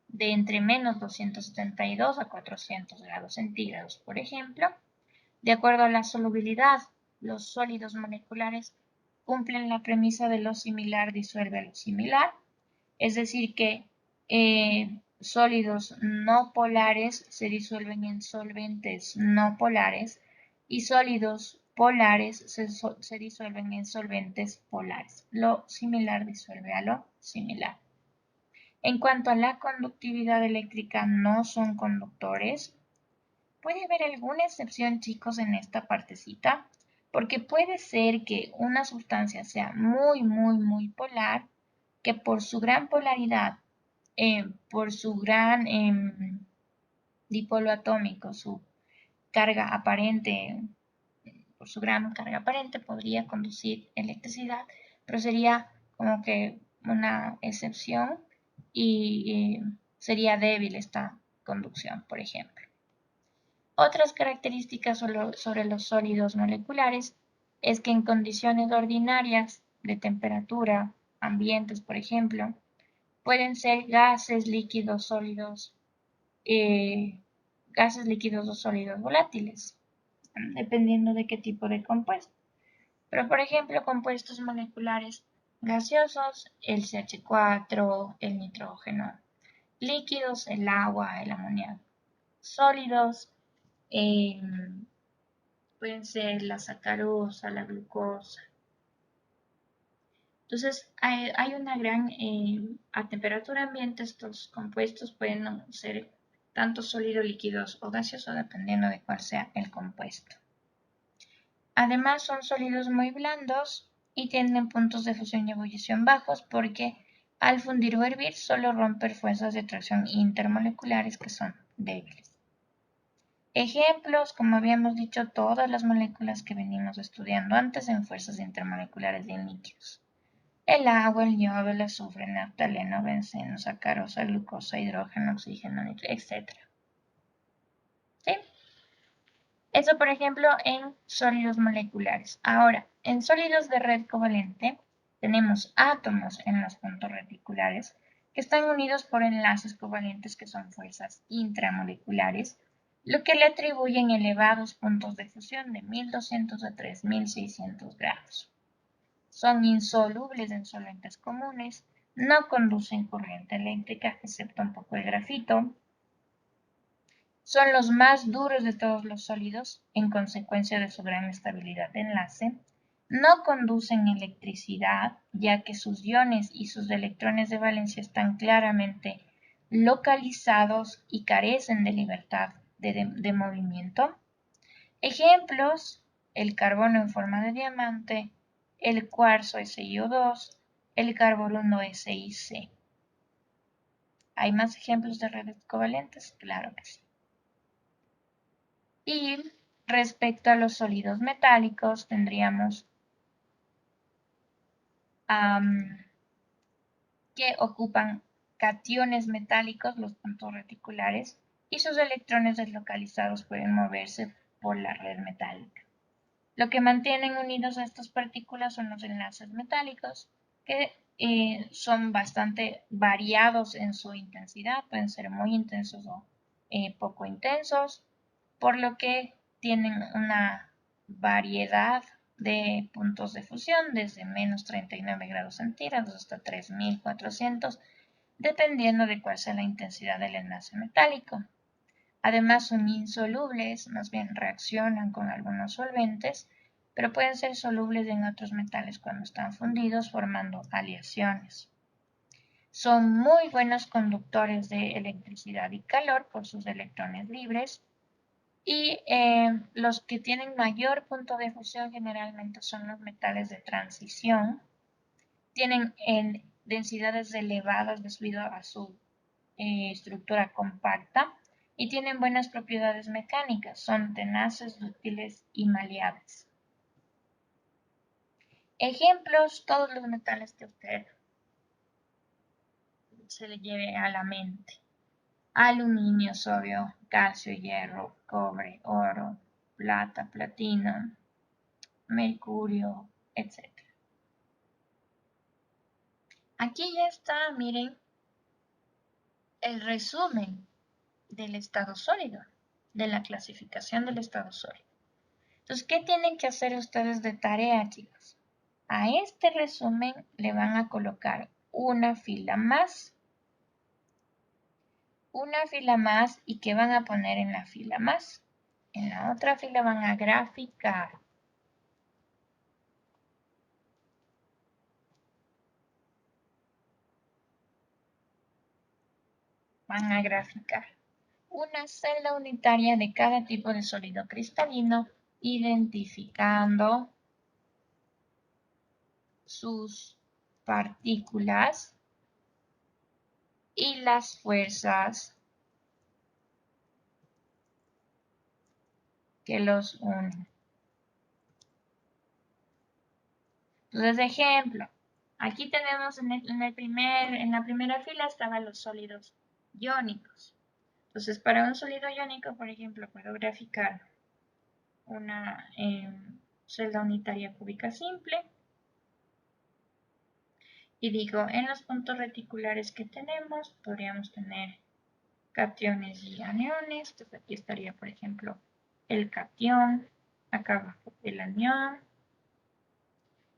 de entre menos 272 a 400 grados centígrados, por ejemplo. De acuerdo a la solubilidad, los sólidos moleculares cumplen la premisa de lo similar disuelve a lo similar, es decir que sólidos no polares se disuelven en solventes no polares y sólidos polares se disuelven en solventes polares. Lo similar disuelve a lo similar. En cuanto a la conductividad eléctrica, no son conductores. Puede haber alguna excepción, chicos, en esta partecita, porque puede ser que una sustancia sea muy polar, que por su gran polaridad, por su gran dipolo atómico, su carga aparente, por su gran carga aparente, podría conducir electricidad, pero sería como que una excepción y sería débil esta conducción, por ejemplo. Otras características sobre los sólidos moleculares es que en condiciones ordinarias de temperatura, ambientes por ejemplo, pueden ser gases líquidos o sólidos volátiles, dependiendo de qué tipo de compuesto. Pero por ejemplo, compuestos moleculares gaseosos, el CH4, el nitrógeno, líquidos, el agua, el amoníaco, sólidos, pueden ser la sacarosa, la glucosa. Entonces, hay una gran, a temperatura ambiente estos compuestos pueden ser tanto sólidos, líquidos o gaseosos, dependiendo de cuál sea el compuesto. Además, son sólidos muy blandos y tienen puntos de fusión y ebullición bajos porque al fundir o hervir solo rompen fuerzas de atracción intermoleculares que son débiles. Ejemplos, como habíamos dicho, todas las moléculas que venimos estudiando antes en fuerzas intermoleculares de líquidos. El agua, el yodo, el azufre, naftaleno, benceno, sacarosa, glucosa, hidrógeno, oxígeno, etc. ¿Sí? Eso, por ejemplo, en sólidos moleculares. Ahora, en sólidos de red covalente, tenemos átomos en los puntos reticulares que están unidos por enlaces covalentes que son fuerzas intramoleculares, lo que le atribuyen elevados puntos de fusión de 1200 a 3600 grados. Son insolubles en solventes comunes, no conducen corriente eléctrica, excepto un poco de grafito. Son los más duros de todos los sólidos, en consecuencia de su gran estabilidad de enlace. No conducen electricidad, ya que sus iones y sus electrones de valencia están claramente localizados y carecen de libertad de movimiento. Ejemplos: el carbono en forma de diamante, el cuarzo SiO2, el carbono SiC. ¿Hay más ejemplos de redes covalentes? Claro que sí. Y respecto a los sólidos metálicos, tendríamos que ocupan cationes metálicos, los puntos reticulares, y sus electrones deslocalizados pueden moverse por la red metálica. Lo que mantienen unidos a estas partículas son los enlaces metálicos, que son bastante variados en su intensidad, pueden ser muy intensos o poco intensos, por lo que tienen una variedad de puntos de fusión desde menos 39 grados centígrados hasta 3400, dependiendo de cuál sea la intensidad del enlace metálico. Además son insolubles, más bien reaccionan con algunos solventes, pero pueden ser solubles en otros metales cuando están fundidos formando aleaciones. Son muy buenos conductores de electricidad y calor por sus electrones libres y los que tienen mayor punto de fusión generalmente son los metales de transición. Tienen densidades elevadas debido a su estructura compacta y tienen buenas propiedades mecánicas, son tenaces, dúctiles y maleables. Ejemplos, todos los metales que usted se le lleve a la mente. Aluminio, sodio, calcio, hierro, cobre, oro, plata, platino, mercurio, etc. Aquí ya está, miren, el resumen del estado sólido, de la clasificación del estado sólido. Entonces, ¿qué tienen que hacer ustedes de tarea, chicos? A este resumen le van a colocar una fila más y ¿qué van a poner en la fila más? En la otra fila van a graficar. Van a graficar una celda unitaria de cada tipo de sólido cristalino, identificando sus partículas y las fuerzas que los unen. Entonces, ejemplo, aquí tenemos en la primera fila estaban los sólidos iónicos. Entonces, para un sólido iónico, por ejemplo, puedo graficar una celda unitaria cúbica simple y digo, en los puntos reticulares que tenemos, podríamos tener cationes y aniones. Entonces, aquí estaría, por ejemplo, el catión, acá abajo el anión.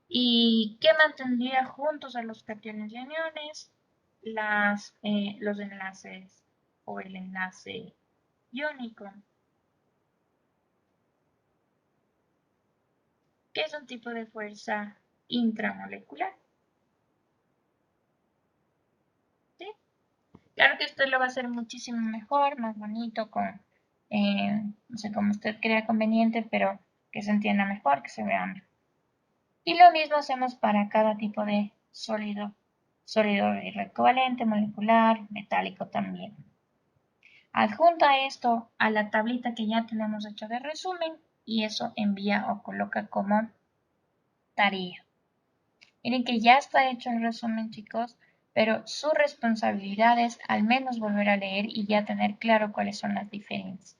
¿Y qué mantendría juntos a los cationes y aniones? Los enlaces o el enlace iónico, que es un tipo de fuerza intramolecular. ¿Sí? Claro que esto lo va a hacer muchísimo mejor, más bonito, no sé, como usted crea conveniente, pero que se entienda mejor, que se vea mejor. Y lo mismo hacemos para cada tipo de sólido covalente, molecular, metálico también. Adjunta esto a la tablita que ya tenemos hecho de resumen y eso envía o coloca como tarea. Miren que ya está hecho el resumen, chicos, pero su responsabilidad es al menos volver a leer y ya tener claro cuáles son las diferencias.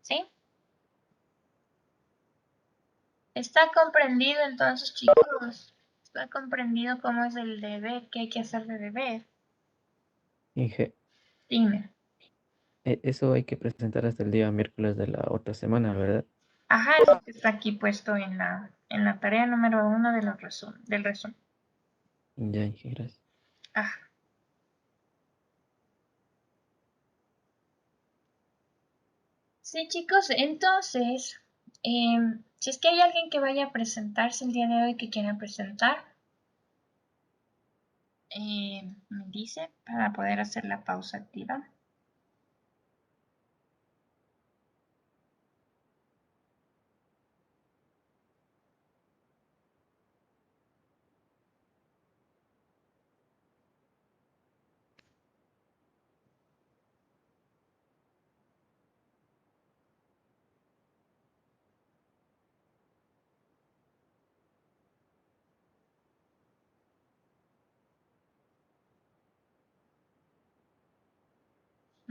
¿Sí? ¿Está comprendido entonces, chicos? ¿Está comprendido cómo es el deber, qué hay que hacer de deber? Inge, Dime. eso hay que presentar hasta el día miércoles de la otra semana, ¿verdad? Ajá, eso que está aquí puesto en la tarea número 1 del resumen. Ya, Inge, gracias. Ajá. Sí, chicos, entonces, si es que hay alguien que vaya a presentarse el día de hoy que quiera presentar, me dice para poder hacer la pausa activa.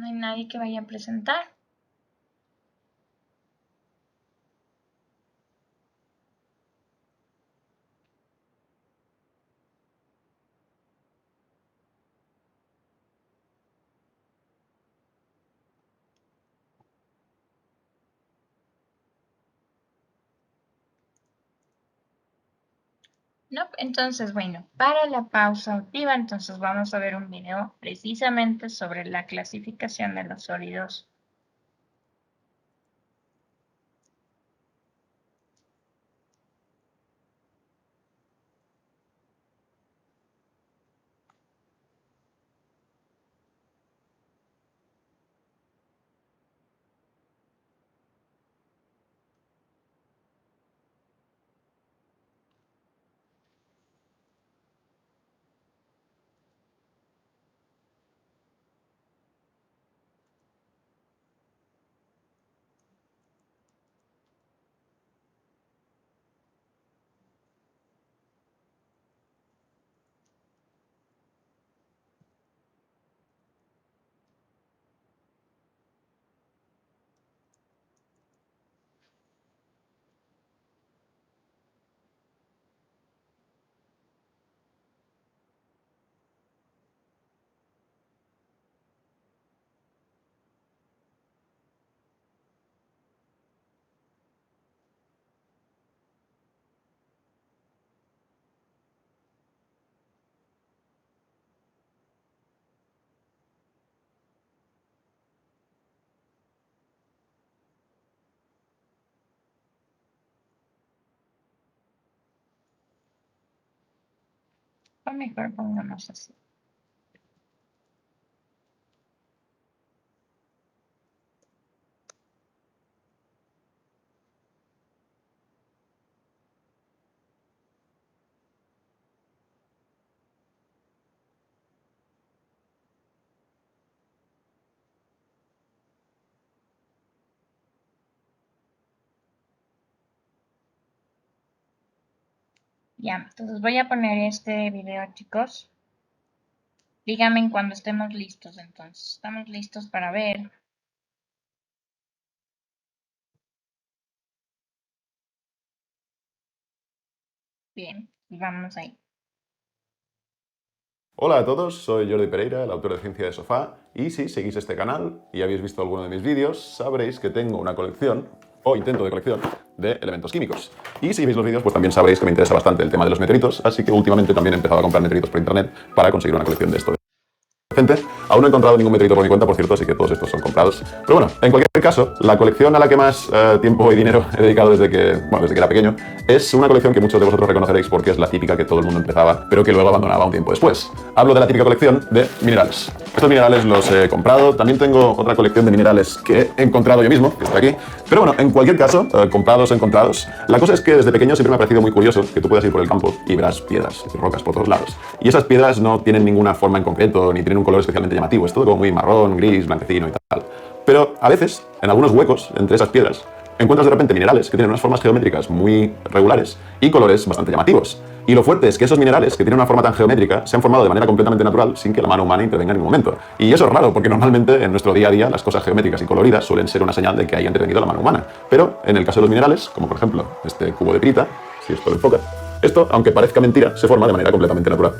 No hay nadie que vaya a presentar. No, entonces, bueno, para la pausa activa, entonces vamos a ver un video precisamente sobre la clasificación de los sólidos. O mejor pongamos así. Ya, entonces voy a poner este video, chicos. Díganme cuando estemos listos, entonces. Estamos listos para ver. Bien, y vamos ahí. Hola a todos, soy Jordi Pereira, el autor de Ciencia de Sofá, y si seguís este canal y habéis visto alguno de mis vídeos, sabréis que tengo una colección, o intento de colección, de elementos químicos. Y si veis los vídeos, pues también sabréis que me interesa bastante el tema de los meteoritos, así que últimamente también he empezado a comprar meteoritos por internet para conseguir una colección de esto. Aún no he encontrado ningún meteorito por mi cuenta, por cierto, así que todos estos son comprados. Pero bueno, en cualquier caso, la colección a la que más tiempo y dinero he dedicado desde que era pequeño es una colección que muchos de vosotros reconoceréis porque es la típica que todo el mundo empezaba, pero que luego abandonaba un tiempo después. Hablo de la típica colección de minerales. Estos minerales los he comprado. También tengo otra colección de minerales que he encontrado yo mismo, que está aquí. Pero bueno, en cualquier caso, comprados o encontrados, la cosa es que desde pequeño siempre me ha parecido muy curioso que tú puedas ir por el campo y verás piedras y rocas por todos lados. Y esas piedras no tienen ninguna forma en concreto, ni tienen un color especialmente llamativo. Es todo como muy marrón, gris, blanquecino y tal. Pero a veces, en algunos huecos entre esas piedras, encuentras de repente minerales que tienen unas formas geométricas muy regulares y colores bastante llamativos. Y lo fuerte es que esos minerales, que tienen una forma tan geométrica, se han formado de manera completamente natural sin que la mano humana intervenga en ningún momento. Y eso es raro, porque normalmente en nuestro día a día las cosas geométricas y coloridas suelen ser una señal de que haya intervenido la mano humana. Pero en el caso de los minerales, como por ejemplo este cubo de pirita, si esto lo enfoca, esto, aunque parezca mentira, se forma de manera completamente natural.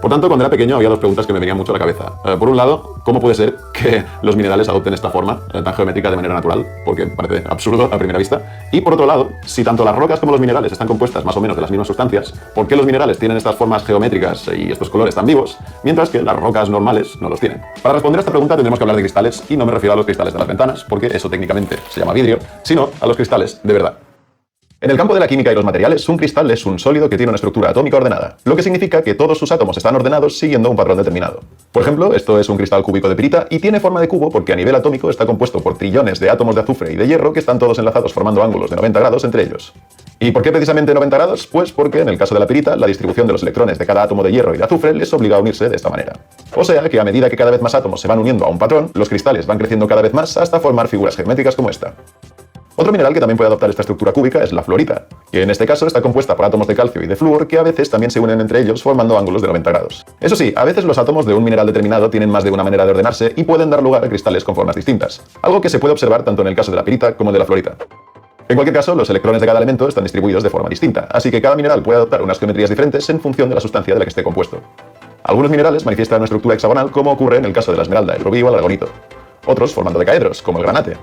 Por tanto, cuando era pequeño había dos preguntas que me venían mucho a la cabeza. Por un lado, ¿cómo puede ser que los minerales adopten esta forma tan geométrica de manera natural? Porque parece absurdo a primera vista. Y por otro lado, si tanto las rocas como los minerales están compuestas más o menos de las mismas sustancias, ¿por qué los minerales tienen estas formas geométricas y estos colores tan vivos, mientras que las rocas normales no los tienen? Para responder a esta pregunta tendremos que hablar de cristales, y no me refiero a los cristales de las ventanas, porque eso técnicamente se llama vidrio, sino a los cristales de verdad. En el campo de la química y los materiales, un cristal es un sólido que tiene una estructura atómica ordenada, lo que significa que todos sus átomos están ordenados siguiendo un patrón determinado. Por ejemplo, esto es un cristal cúbico de pirita y tiene forma de cubo porque a nivel atómico está compuesto por trillones de átomos de azufre y de hierro que están todos enlazados formando ángulos de 90 grados entre ellos. ¿Y por qué precisamente 90 grados? Pues porque en el caso de la pirita, la distribución de los electrones de cada átomo de hierro y de azufre les obliga a unirse de esta manera. O sea que a medida que cada vez más átomos se van uniendo a un patrón, los cristales van creciendo cada vez más hasta formar figuras geométricas como esta. Otro mineral que también puede adoptar esta estructura cúbica es la fluorita, que en este caso está compuesta por átomos de calcio y de flúor que a veces también se unen entre ellos formando ángulos de 90 grados. Eso sí, a veces los átomos de un mineral determinado tienen más de una manera de ordenarse y pueden dar lugar a cristales con formas distintas, algo que se puede observar tanto en el caso de la pirita como de la fluorita. En cualquier caso, los electrones de cada elemento están distribuidos de forma distinta, así que cada mineral puede adoptar unas geometrías diferentes en función de la sustancia de la que esté compuesto. Algunos minerales manifiestan una estructura hexagonal, como ocurre en el caso de la esmeralda, el rubí o el argonito. Otros formando decaedros, como el granate.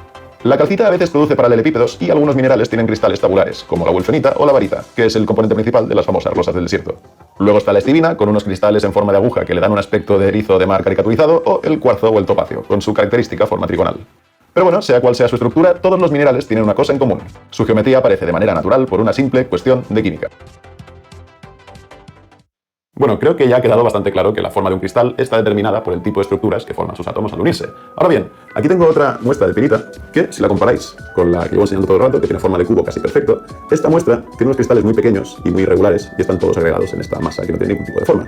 La calcita a veces produce paralelepípedos y algunos minerales tienen cristales tabulares, como la wulfenita o la barita, que es el componente principal de las famosas rosas del desierto. Luego está la estivina, con unos cristales en forma de aguja que le dan un aspecto de erizo de mar caricaturizado, o el cuarzo o el topacio, con su característica forma trigonal. Pero bueno, sea cual sea su estructura, todos los minerales tienen una cosa en común. Su geometría aparece de manera natural por una simple cuestión de química. Bueno, creo que ya ha quedado bastante claro que la forma de un cristal está determinada por el tipo de estructuras que forman sus átomos al unirse. Ahora bien, aquí tengo otra muestra de pirita que, si la comparáis con la que llevo enseñando todo el rato, que tiene forma de cubo casi perfecto, esta muestra tiene unos cristales muy pequeños y muy irregulares y están todos agregados en esta masa que no tiene ningún tipo de forma.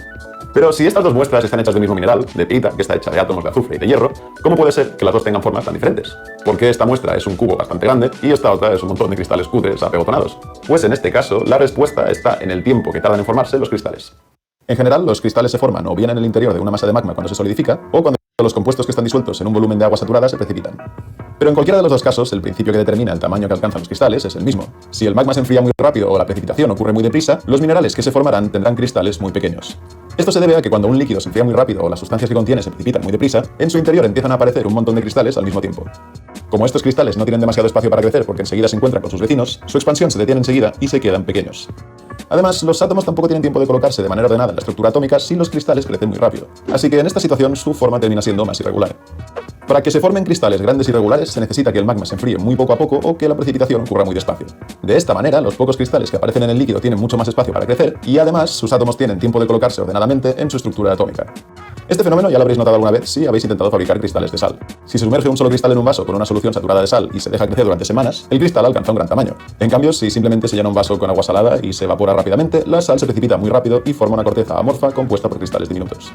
Pero si estas dos muestras están hechas del mismo mineral, de pirita, que está hecha de átomos de azufre y de hierro, ¿cómo puede ser que las dos tengan formas tan diferentes? ¿Por qué esta muestra es un cubo bastante grande y esta otra es un montón de cristales cutres apegotonados? Pues en este caso, la respuesta está en el tiempo que tardan en formarse los cristales. En general, los cristales se forman o bien en el interior de una masa de magma cuando se solidifica, o cuando los compuestos que están disueltos en un volumen de agua saturada se precipitan. Pero en cualquiera de los dos casos, el principio que determina el tamaño que alcanzan los cristales es el mismo. Si el magma se enfría muy rápido o la precipitación ocurre muy deprisa, los minerales que se formarán tendrán cristales muy pequeños. Esto se debe a que cuando un líquido se enfría muy rápido o las sustancias que contiene se precipitan muy deprisa, en su interior empiezan a aparecer un montón de cristales al mismo tiempo. Como estos cristales no tienen demasiado espacio para crecer porque enseguida se encuentran con sus vecinos, su expansión se detiene enseguida y se quedan pequeños. Además, los átomos tampoco tienen tiempo de colocarse de manera ordenada en la estructura atómica si los cristales crecen muy rápido. Así que en esta situación su forma termina siendo más irregular. Para que se formen cristales grandes y regulares se necesita que el magma se enfríe muy poco a poco o que la precipitación ocurra muy despacio. De esta manera, los pocos cristales que aparecen en el líquido tienen mucho más espacio para crecer y además sus átomos tienen tiempo de colocarse ordenadamente en su estructura atómica. Este fenómeno ya lo habréis notado alguna vez si habéis intentado fabricar cristales de sal. Si se sumerge un solo cristal en un vaso con una solución saturada de sal y se deja crecer durante semanas, el cristal alcanza un gran tamaño. En cambio, si simplemente se llena un vaso con agua salada y se evapora rápidamente, la sal se precipita muy rápido y forma una corteza amorfa compuesta por cristales diminutos.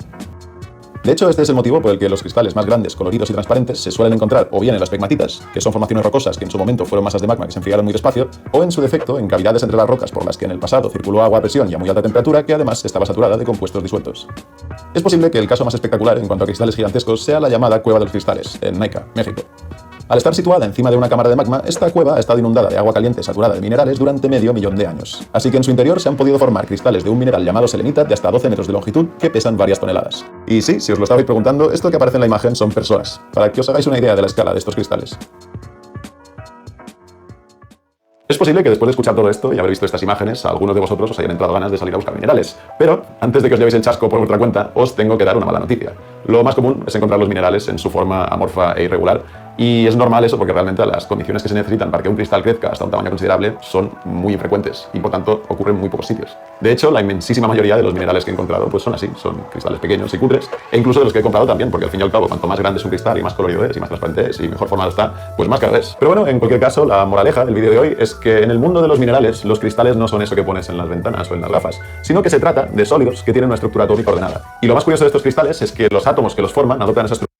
De hecho, este es el motivo por el que los cristales más grandes, coloridos y transparentes se suelen encontrar o bien en las pegmatitas, que son formaciones rocosas que en su momento fueron masas de magma que se enfriaron muy despacio, o en su defecto en cavidades entre las rocas por las que en el pasado circuló agua a presión y a muy alta temperatura que además estaba saturada de compuestos disueltos. Es posible que el caso más espectacular en cuanto a cristales gigantescos sea la llamada Cueva de los Cristales, en Naica, México. Al estar situada encima de una cámara de magma, esta cueva ha estado inundada de agua caliente saturada de minerales durante medio millón de años. Así que en su interior se han podido formar cristales de un mineral llamado selenita de hasta 12 metros de longitud que pesan varias toneladas. Y sí, si os lo estabais preguntando, esto que aparece en la imagen son personas, para que os hagáis una idea de la escala de estos cristales. Es posible que después de escuchar todo esto y haber visto estas imágenes, a algunos de vosotros os hayan entrado ganas de salir a buscar minerales. Pero, antes de que os llevéis el chasco por vuestra cuenta, os tengo que dar una mala noticia. Lo más común es encontrar los minerales en su forma amorfa e irregular, y es normal eso porque realmente las condiciones que se necesitan para que un cristal crezca hasta un tamaño considerable son muy infrecuentes y por tanto ocurren en muy pocos sitios. De hecho, la inmensísima mayoría de los minerales que he encontrado pues son así, son cristales pequeños y cutres, e incluso de los que he comprado también, porque al fin y al cabo, cuanto más grande es un cristal y más colorido es y más transparente es y mejor formado está, pues más caro es. Pero bueno, en cualquier caso, la moraleja del vídeo de hoy es que en el mundo de los minerales, los cristales no son eso que pones en las ventanas o en las gafas, sino que se trata de sólidos que tienen una estructura atómica ordenada. Y lo más curioso de estos cristales es que los átomos que los forman adoptan esa estructura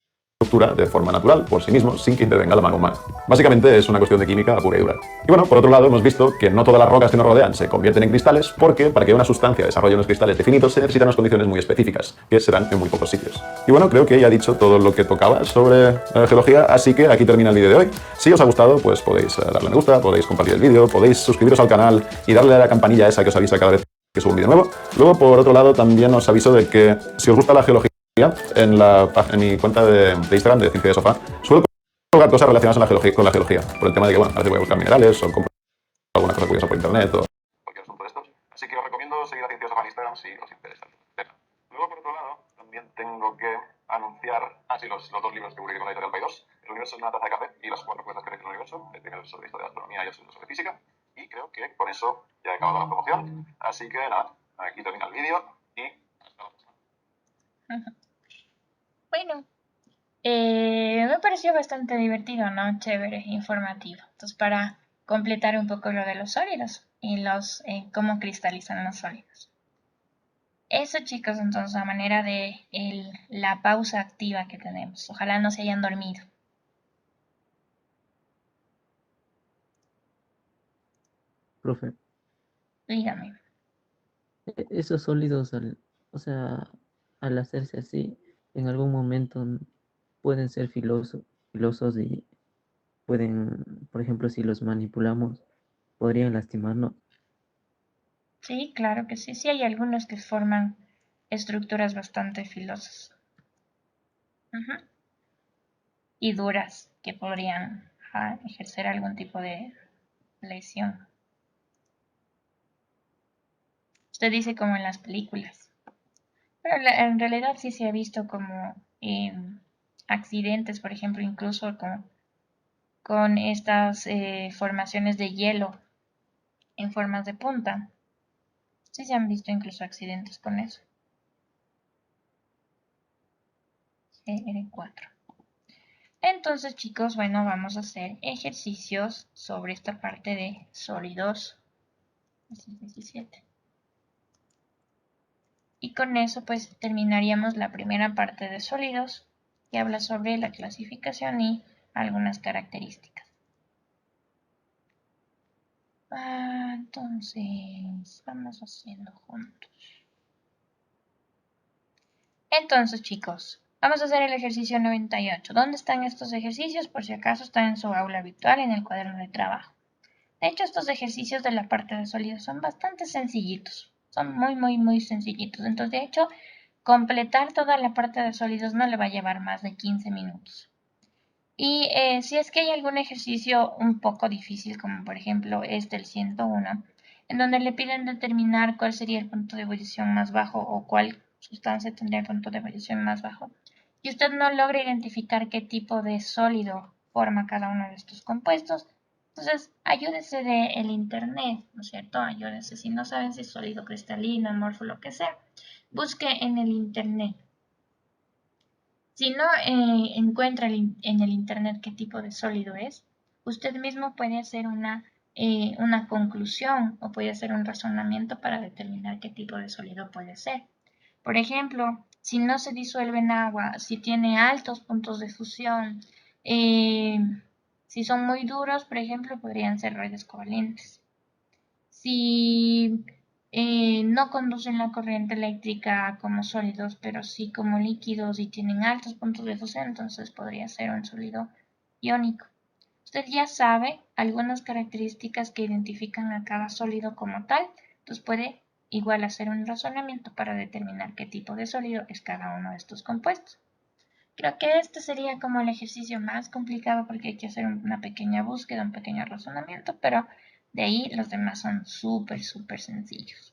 de forma natural, por sí mismos, sin que intervenga la mano humana. Básicamente es una cuestión de química pura y dura. Y bueno, por otro lado, hemos visto que no todas las rocas que nos rodean se convierten en cristales porque para que una sustancia desarrolle unos cristales definidos se necesitan unas condiciones muy específicas, que se dan en muy pocos sitios. Y bueno, creo que ya he dicho todo lo que tocaba sobre geología, así que aquí termina el vídeo de hoy. Si os ha gustado, pues podéis darle a me gusta, podéis compartir el vídeo, podéis suscribiros al canal y darle a la campanilla esa que os avisa cada vez que subo un vídeo nuevo. Luego, por otro lado, también os aviso de que si os gusta la geología, en mi cuenta de Instagram de Ciencia de Sofá suelo colgar cosas relacionadas con la geología, por el tema de que, bueno, a veces voy a buscar minerales o compro alguna cosa curiosa por internet o cualquier asunto de estos. Así que os recomiendo seguir a Ciencia de Sofá en Instagram si os interesa. Luego, por otro lado, también tengo que anunciar, los dos libros que publiqué con la editorial Paidós. El universo es una taza de café y las 4 cuentas que refieren al universo. El primero es sobre historia de astronomía y el segundo sobre física. Y creo que con eso ya he acabado la promoción. Así que nada, aquí termina el vídeo y hasta la próxima. Bueno, me pareció bastante divertido, ¿no? Chévere, informativo. Entonces, para completar un poco lo de los sólidos y cómo cristalizan los sólidos. Eso, chicos, entonces, a manera de la pausa activa que tenemos. Ojalá no se hayan dormido. Profe, Dígame. esos sólidos, o sea, al hacerse así, en algún momento pueden ser filosos y pueden, por ejemplo, si los manipulamos, podrían lastimarnos. Sí, claro que sí. Sí, hay algunos que forman estructuras bastante filosas. Ujú. Y duras que podrían ejercer algún tipo de lesión. Usted dice como en las películas. Pero en realidad sí se ha visto como accidentes, por ejemplo, incluso con estas formaciones de hielo en formas de punta. Sí se han visto incluso accidentes con eso. GR4. Entonces, chicos, bueno, vamos a hacer ejercicios sobre esta parte de sólidos. 17. Y con eso, pues, terminaríamos la primera parte de sólidos, que habla sobre la clasificación y algunas características. Entonces, vamos haciendo juntos. Entonces, chicos, vamos a hacer el ejercicio 98. ¿Dónde están estos ejercicios? Por si acaso están en su aula virtual, en el cuaderno de trabajo. De hecho, estos ejercicios de la parte de sólidos son bastante sencillitos. Son muy, muy, muy sencillitos. Entonces, de hecho, completar toda la parte de sólidos no le va a llevar más de 15 minutos. Y si es que hay algún ejercicio un poco difícil, como por ejemplo este, el 101, en donde le piden determinar cuál sería el punto de ebullición más bajo o cuál sustancia tendría el punto de ebullición más bajo, y usted no logra identificar qué tipo de sólido forma cada uno de estos compuestos, entonces ayúdese del internet, ¿no es cierto? Ayúdese, si no saben si es sólido cristalino, amorfo, lo que sea, busque en el internet. Si no encuentra en el internet qué tipo de sólido es, usted mismo puede hacer una conclusión o puede hacer un razonamiento para determinar qué tipo de sólido puede ser. Por ejemplo, si no se disuelve en agua, si tiene altos puntos de fusión, eh, si son muy duros, por ejemplo, podrían ser redes covalentes. Si no conducen la corriente eléctrica como sólidos, pero sí como líquidos y tienen altos puntos de fusión, entonces podría ser un sólido iónico. Usted ya sabe algunas características que identifican a cada sólido como tal, entonces puede igual hacer un razonamiento para determinar qué tipo de sólido es cada uno de estos compuestos. Creo que este sería como el ejercicio más complicado porque hay que hacer una pequeña búsqueda, un pequeño razonamiento, pero de ahí los demás son súper, súper sencillos.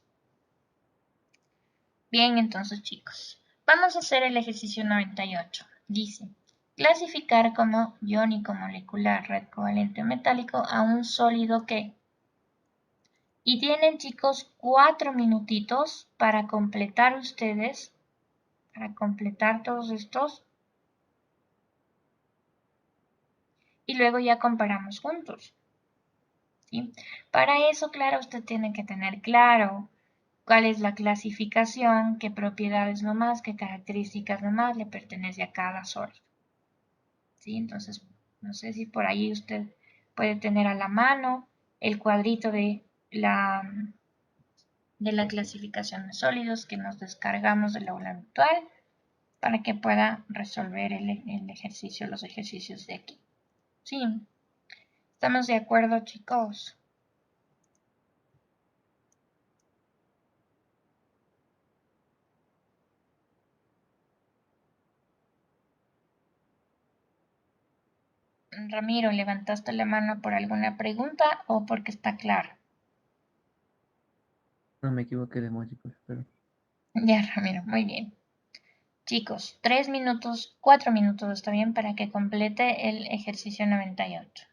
Bien, entonces chicos, vamos a hacer el ejercicio 98. Dice, clasificar como iónico molecular, red covalente o metálico a un sólido que... Y tienen chicos 4 minutitos para completar ustedes, para completar todos estos. Y luego ya comparamos juntos. ¿Sí? Para eso, claro, usted tiene que tener claro cuál es la clasificación, qué propiedades nomás, qué características nomás le pertenece a cada sólido. ¿Sí? Entonces, no sé si por ahí usted puede tener a la mano el cuadrito de la clasificación de sólidos que nos descargamos del aula virtual para que pueda resolver el ejercicio, los ejercicios de aquí. ¿Sí? ¿Estamos de acuerdo, chicos? Ramiro, ¿levantaste la mano por alguna pregunta o porque está claro? No me equivoqué de emoji, profe, pero Ya, Ramiro, muy bien. Chicos, 3 minutos, 4 minutos está bien para que complete el ejercicio 98.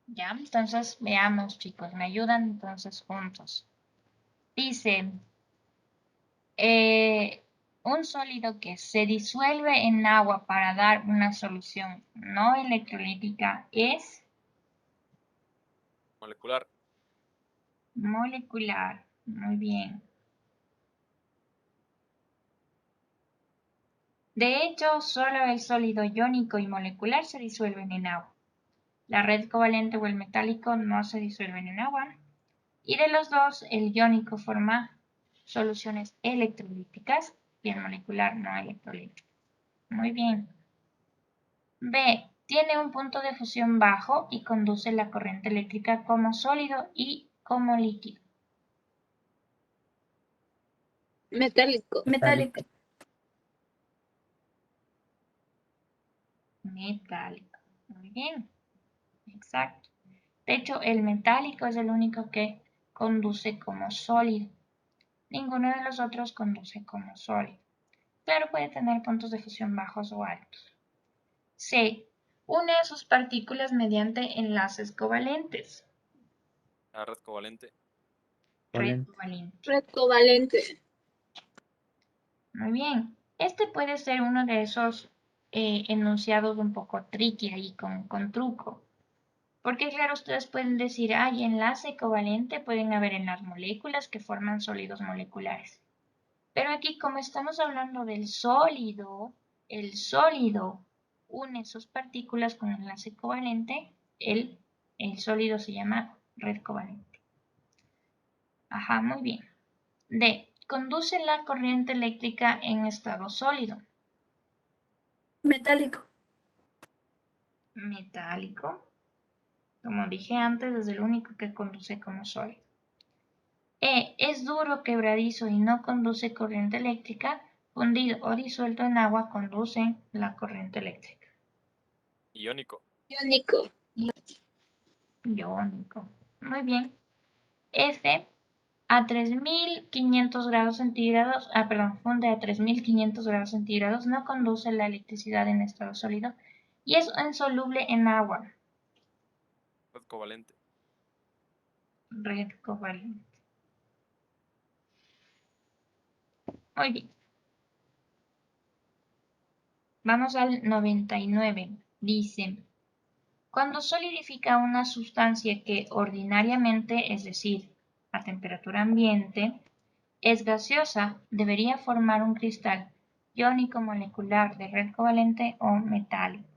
Ya, entonces veamos, chicos, me ayudan entonces juntos. Dice, un sólido que se disuelve en agua para dar una solución no electrolítica es Molecular. molecular. Muy bien. De hecho, solo el sólido iónico y molecular se disuelven en agua. La red covalente o el metálico no se disuelven en agua. Y de los dos, el iónico forma soluciones electrolíticas y el molecular no electrolítico. Muy bien. B. Tiene un punto de fusión bajo y conduce la corriente eléctrica como sólido y como líquido. Metálico. Metálico. Metálico. Muy bien. Exacto. De hecho, el metálico es el único que conduce como sólido. Ninguno de los otros conduce como sólido. Claro, puede tener puntos de fusión bajos o altos. C. Une a sus partículas mediante enlaces covalentes. La red covalente. Red Covalente. covalente. Red covalente. Muy bien. Este puede ser uno de esos enunciados un poco tricky ahí con truco. Porque claro, ustedes pueden decir, hay enlace covalente, pueden haber en las moléculas que forman sólidos moleculares. Pero aquí, como estamos hablando del sólido, el sólido une sus partículas con enlace covalente, el sólido se llama red covalente. Ajá, muy bien. D. Conduce la corriente eléctrica en estado sólido. Metálico. Metálico. Como dije antes, es el único que conduce como sólido. E. Es duro, quebradizo y no conduce corriente eléctrica. Fundido o disuelto en agua conducen la corriente eléctrica. Iónico. Iónico. Iónico. Muy bien. F. A 3500 grados centígrados, funde a 3500 grados centígrados, no conduce la electricidad en estado sólido y es insoluble en agua. Red covalente. Red covalente. Muy bien. Vamos al 99. Dice, cuando solidifica una sustancia que ordinariamente, es decir, a temperatura ambiente, es gaseosa, debería formar un cristal iónico molecular de red covalente o metálico.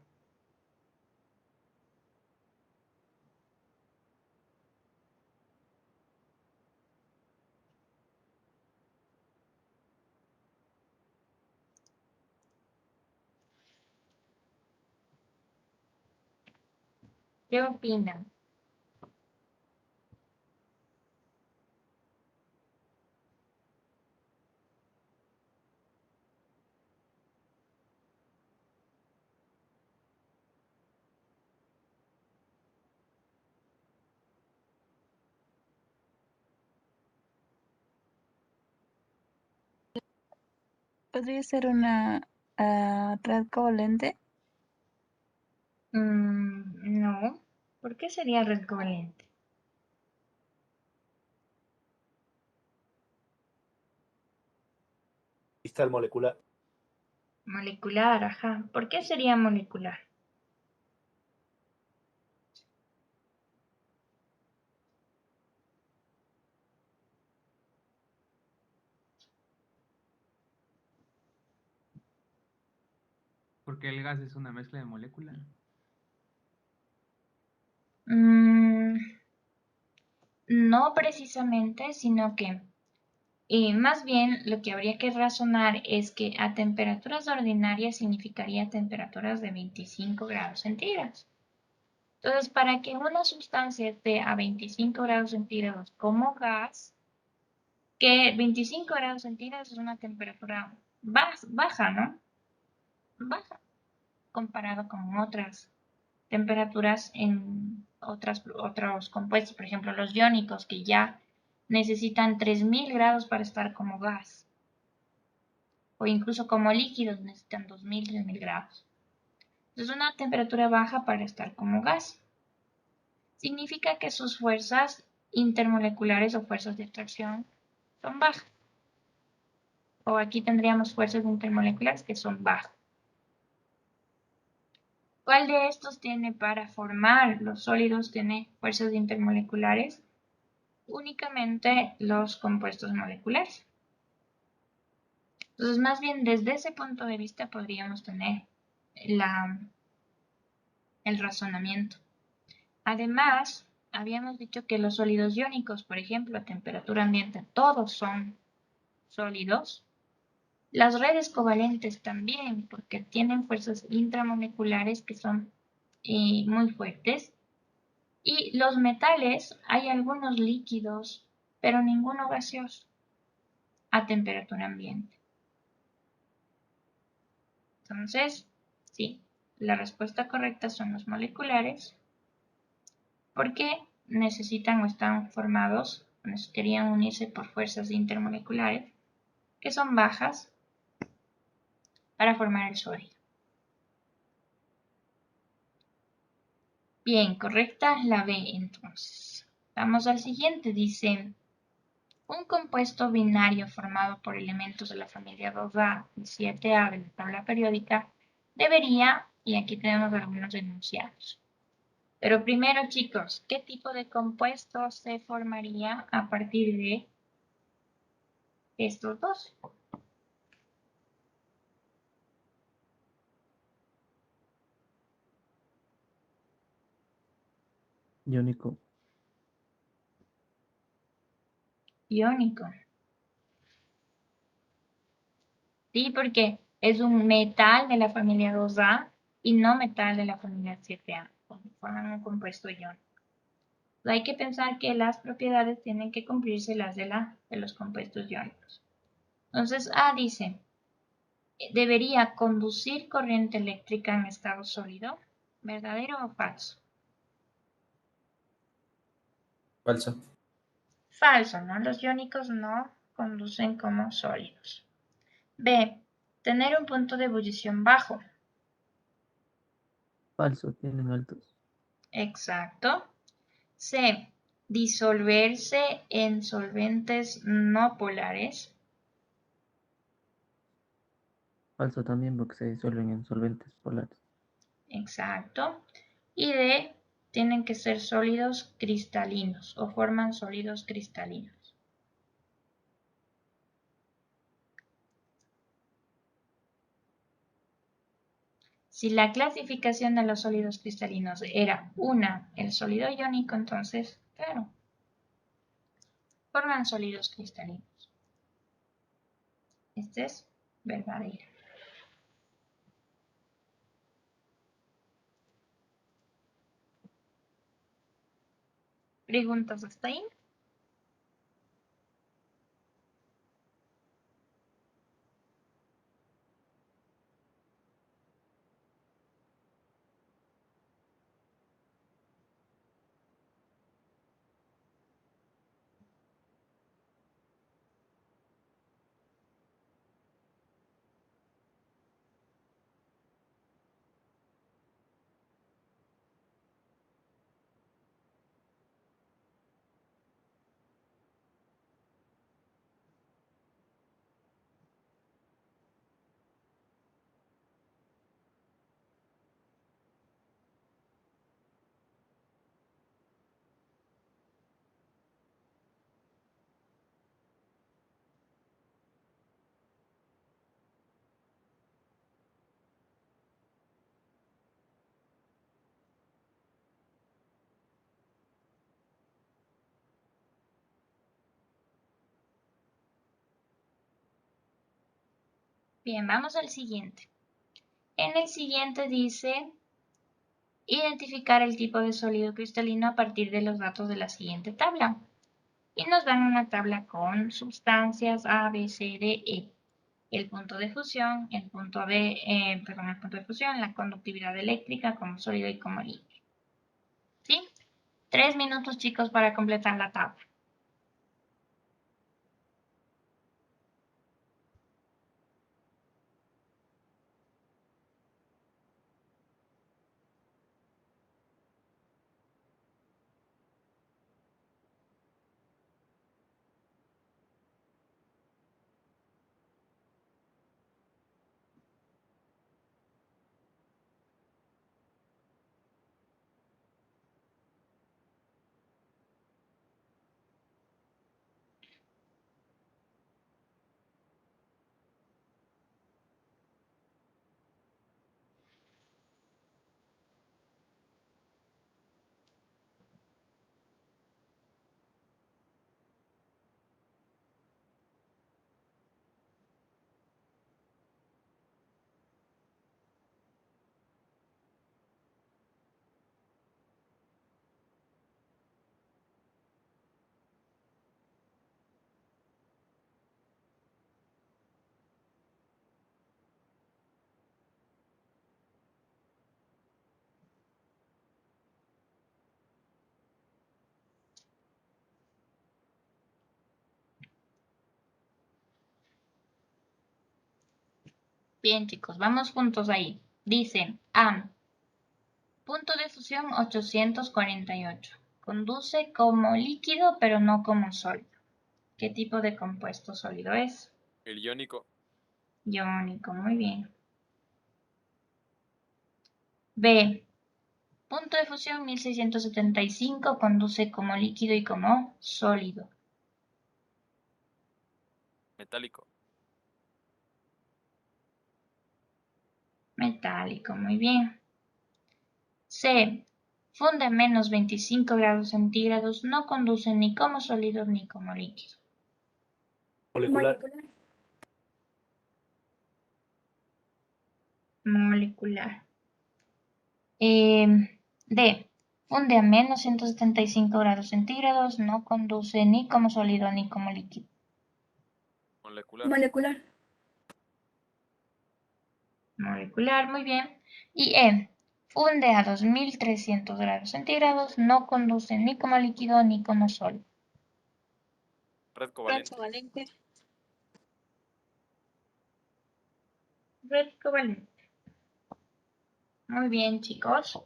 ¿Qué opinan? Podría ser una red covalente. No. ¿Por qué sería red covalente? Cristal molecular. Molecular, ajá. ¿Por qué sería molecular? Porque el gas es una mezcla de moléculas. Mm, no precisamente, sino que más bien lo que habría que razonar es que a temperaturas ordinarias significaría temperaturas de 25 grados centígrados. Entonces, para que una sustancia esté a 25 grados centígrados como gas, que 25 grados centígrados es una temperatura baja, ¿no? Baja, comparado con otras temperaturas en otros compuestos, por ejemplo, los iónicos, que ya necesitan 3000 grados para estar como gas, o incluso como líquidos necesitan 2000, 3000 grados. Es una temperatura baja para estar como gas. significa que sus fuerzas intermoleculares o fuerzas de atracción son bajas. O aquí tendríamos fuerzas intermoleculares que son bajas. ¿Cuál de estos tiene para formar los sólidos? Tiene fuerzas intermoleculares. Únicamente los compuestos moleculares. Entonces, más bien desde ese punto de vista podríamos tener el razonamiento. Además, habíamos dicho que los sólidos iónicos, por ejemplo, a temperatura ambiente, todos son sólidos. Las redes covalentes también, porque tienen fuerzas intramoleculares que son muy fuertes. Y los metales, hay algunos líquidos, pero ninguno gaseoso a temperatura ambiente. Entonces, sí, la respuesta correcta son los moleculares, porque necesitan o están formados, querían unirse por fuerzas intermoleculares, que son bajas, para formar el sólido. Bien, correcta la B entonces. Vamos al siguiente, dice, un compuesto binario formado por elementos de la familia 2A y 7A de la tabla periódica debería, y aquí tenemos algunos enunciados. Pero primero, chicos, ¿qué tipo de compuesto se formaría a partir de estos dos? Iónico. Iónico. Sí, porque es un metal de la familia 2A y no metal de la familia 7A. Forman un compuesto iónico. Hay que pensar que las propiedades tienen que cumplirse las de los compuestos iónicos. Entonces, A dice, debería conducir corriente eléctrica en estado sólido. ¿Verdadero o falso? Falso. Falso, ¿no? Los iónicos no conducen como sólidos. B, tener un punto de ebullición bajo. Falso, tienen altos. Exacto. C, disolverse en solventes no polares. Falso también porque se disuelven en solventes polares. Exacto. Y D, tienen que ser sólidos cristalinos o forman sólidos cristalinos. Si la clasificación de los sólidos cristalinos era una, el sólido iónico, entonces, claro, forman sólidos cristalinos. Este es verdadero. ¿Preguntas hasta ahí? Bien, vamos al siguiente. En el siguiente dice identificar el tipo de sólido cristalino a partir de los datos de la siguiente tabla. Y nos dan una tabla con sustancias A, B, C, D, E. El punto de fusión, el punto de fusión, la conductividad eléctrica como sólido y como líquido. ¿Sí? 3 minutos, chicos, para completar la tabla. Bien, chicos, vamos juntos ahí. Dice A. Punto de fusión 848. Conduce como líquido, pero no como sólido. ¿Qué tipo de compuesto sólido es? El iónico. Iónico, muy bien. B. Punto de fusión 1675. Conduce como líquido y como sólido. Metálico. Metálico, muy bien. C. Funde a menos 25 grados centígrados. No conduce ni como sólido ni como líquido. Molecular. D. Funde a menos 175 grados centígrados. No conduce ni como sólido ni como líquido. Molecular. Molecular, muy bien. Y E. Funde a 2300 grados centígrados. No conduce ni como líquido ni como sólido. Red Red covalente. covalente. Red covalente. Muy bien, chicos.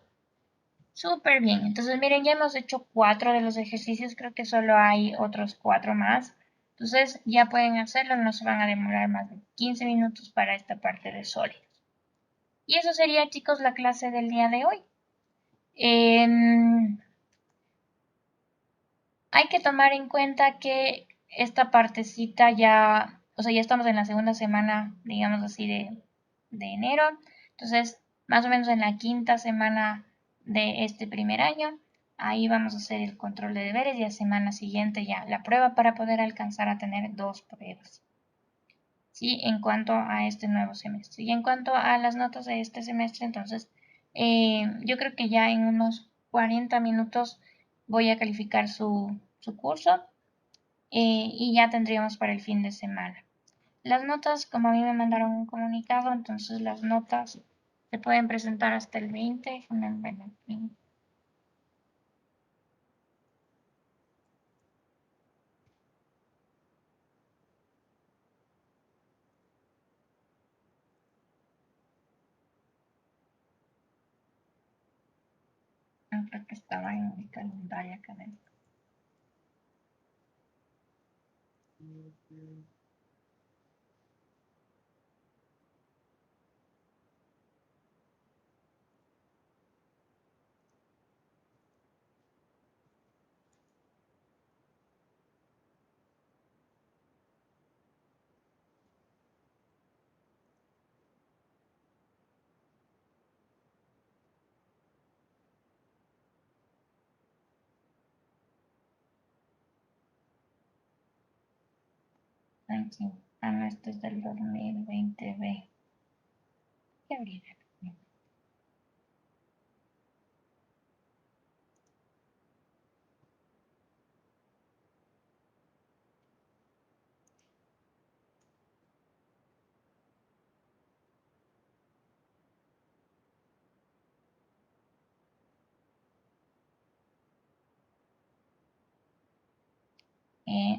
Súper bien. Entonces, miren, ya hemos hecho 4 de los ejercicios. Creo que solo hay otros 4 más. Entonces, ya pueden hacerlo. No se van a demorar más de 15 minutos para esta parte de sólidos. Y eso sería, chicos, la clase del día de hoy. Hay que tomar en cuenta que esta partecita ya, o sea, ya estamos en la segunda semana, digamos así, de enero. Entonces, más o menos en la quinta semana de este primer año, ahí vamos a hacer el control de deberes y la semana siguiente ya la prueba para poder alcanzar a tener 2 pruebas. ¿Sí? En cuanto a este nuevo semestre. Y en cuanto a las notas de este semestre, entonces, yo creo que ya en unos 40 minutos voy a calificar su curso y ya tendríamos para el fin de semana. Las notas, como a mí me mandaron un comunicado, entonces las notas se pueden presentar hasta el 20. Déjenme ver aquí. Creo que estaba en mi calendario académico. Aquí. Ah, no, este es del 2020B. ¿Qué habría?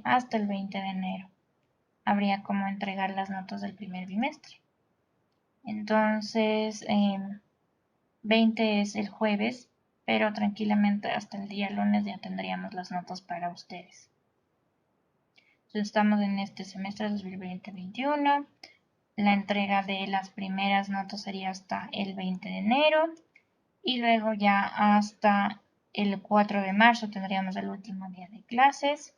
Hasta el 20 de enero. Habría como entregar las notas del primer bimestre. Entonces, 20 es el jueves, pero tranquilamente hasta el día lunes ya tendríamos las notas para ustedes. Entonces, estamos en este semestre 2020-21. La entrega de las primeras notas sería hasta el 20 de enero y luego ya hasta el 4 de marzo tendríamos el último día de clases.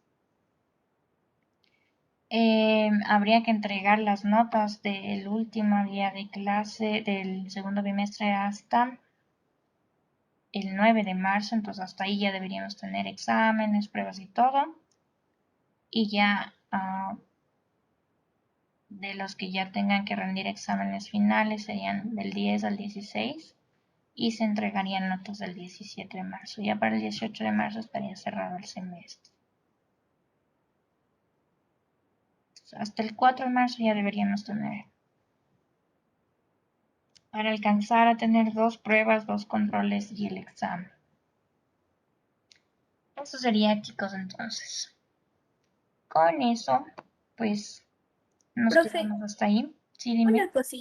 Habría que entregar las notas del último día de clase del segundo bimestre hasta el 9 de marzo, entonces hasta ahí ya deberíamos tener exámenes, pruebas y todo. Y ya de los que ya tengan que rendir exámenes finales serían del 10 al 16 y se entregarían notas del 17 de marzo. Ya para el 18 de marzo estaría cerrado el semestre. Hasta el 4 de marzo ya deberíamos tener. Para alcanzar a tener 2 pruebas, 2 controles y el examen. Eso sería, chicos, entonces. Con eso, pues nos Profe, quedamos hasta ahí. Sí, dime. una cosita.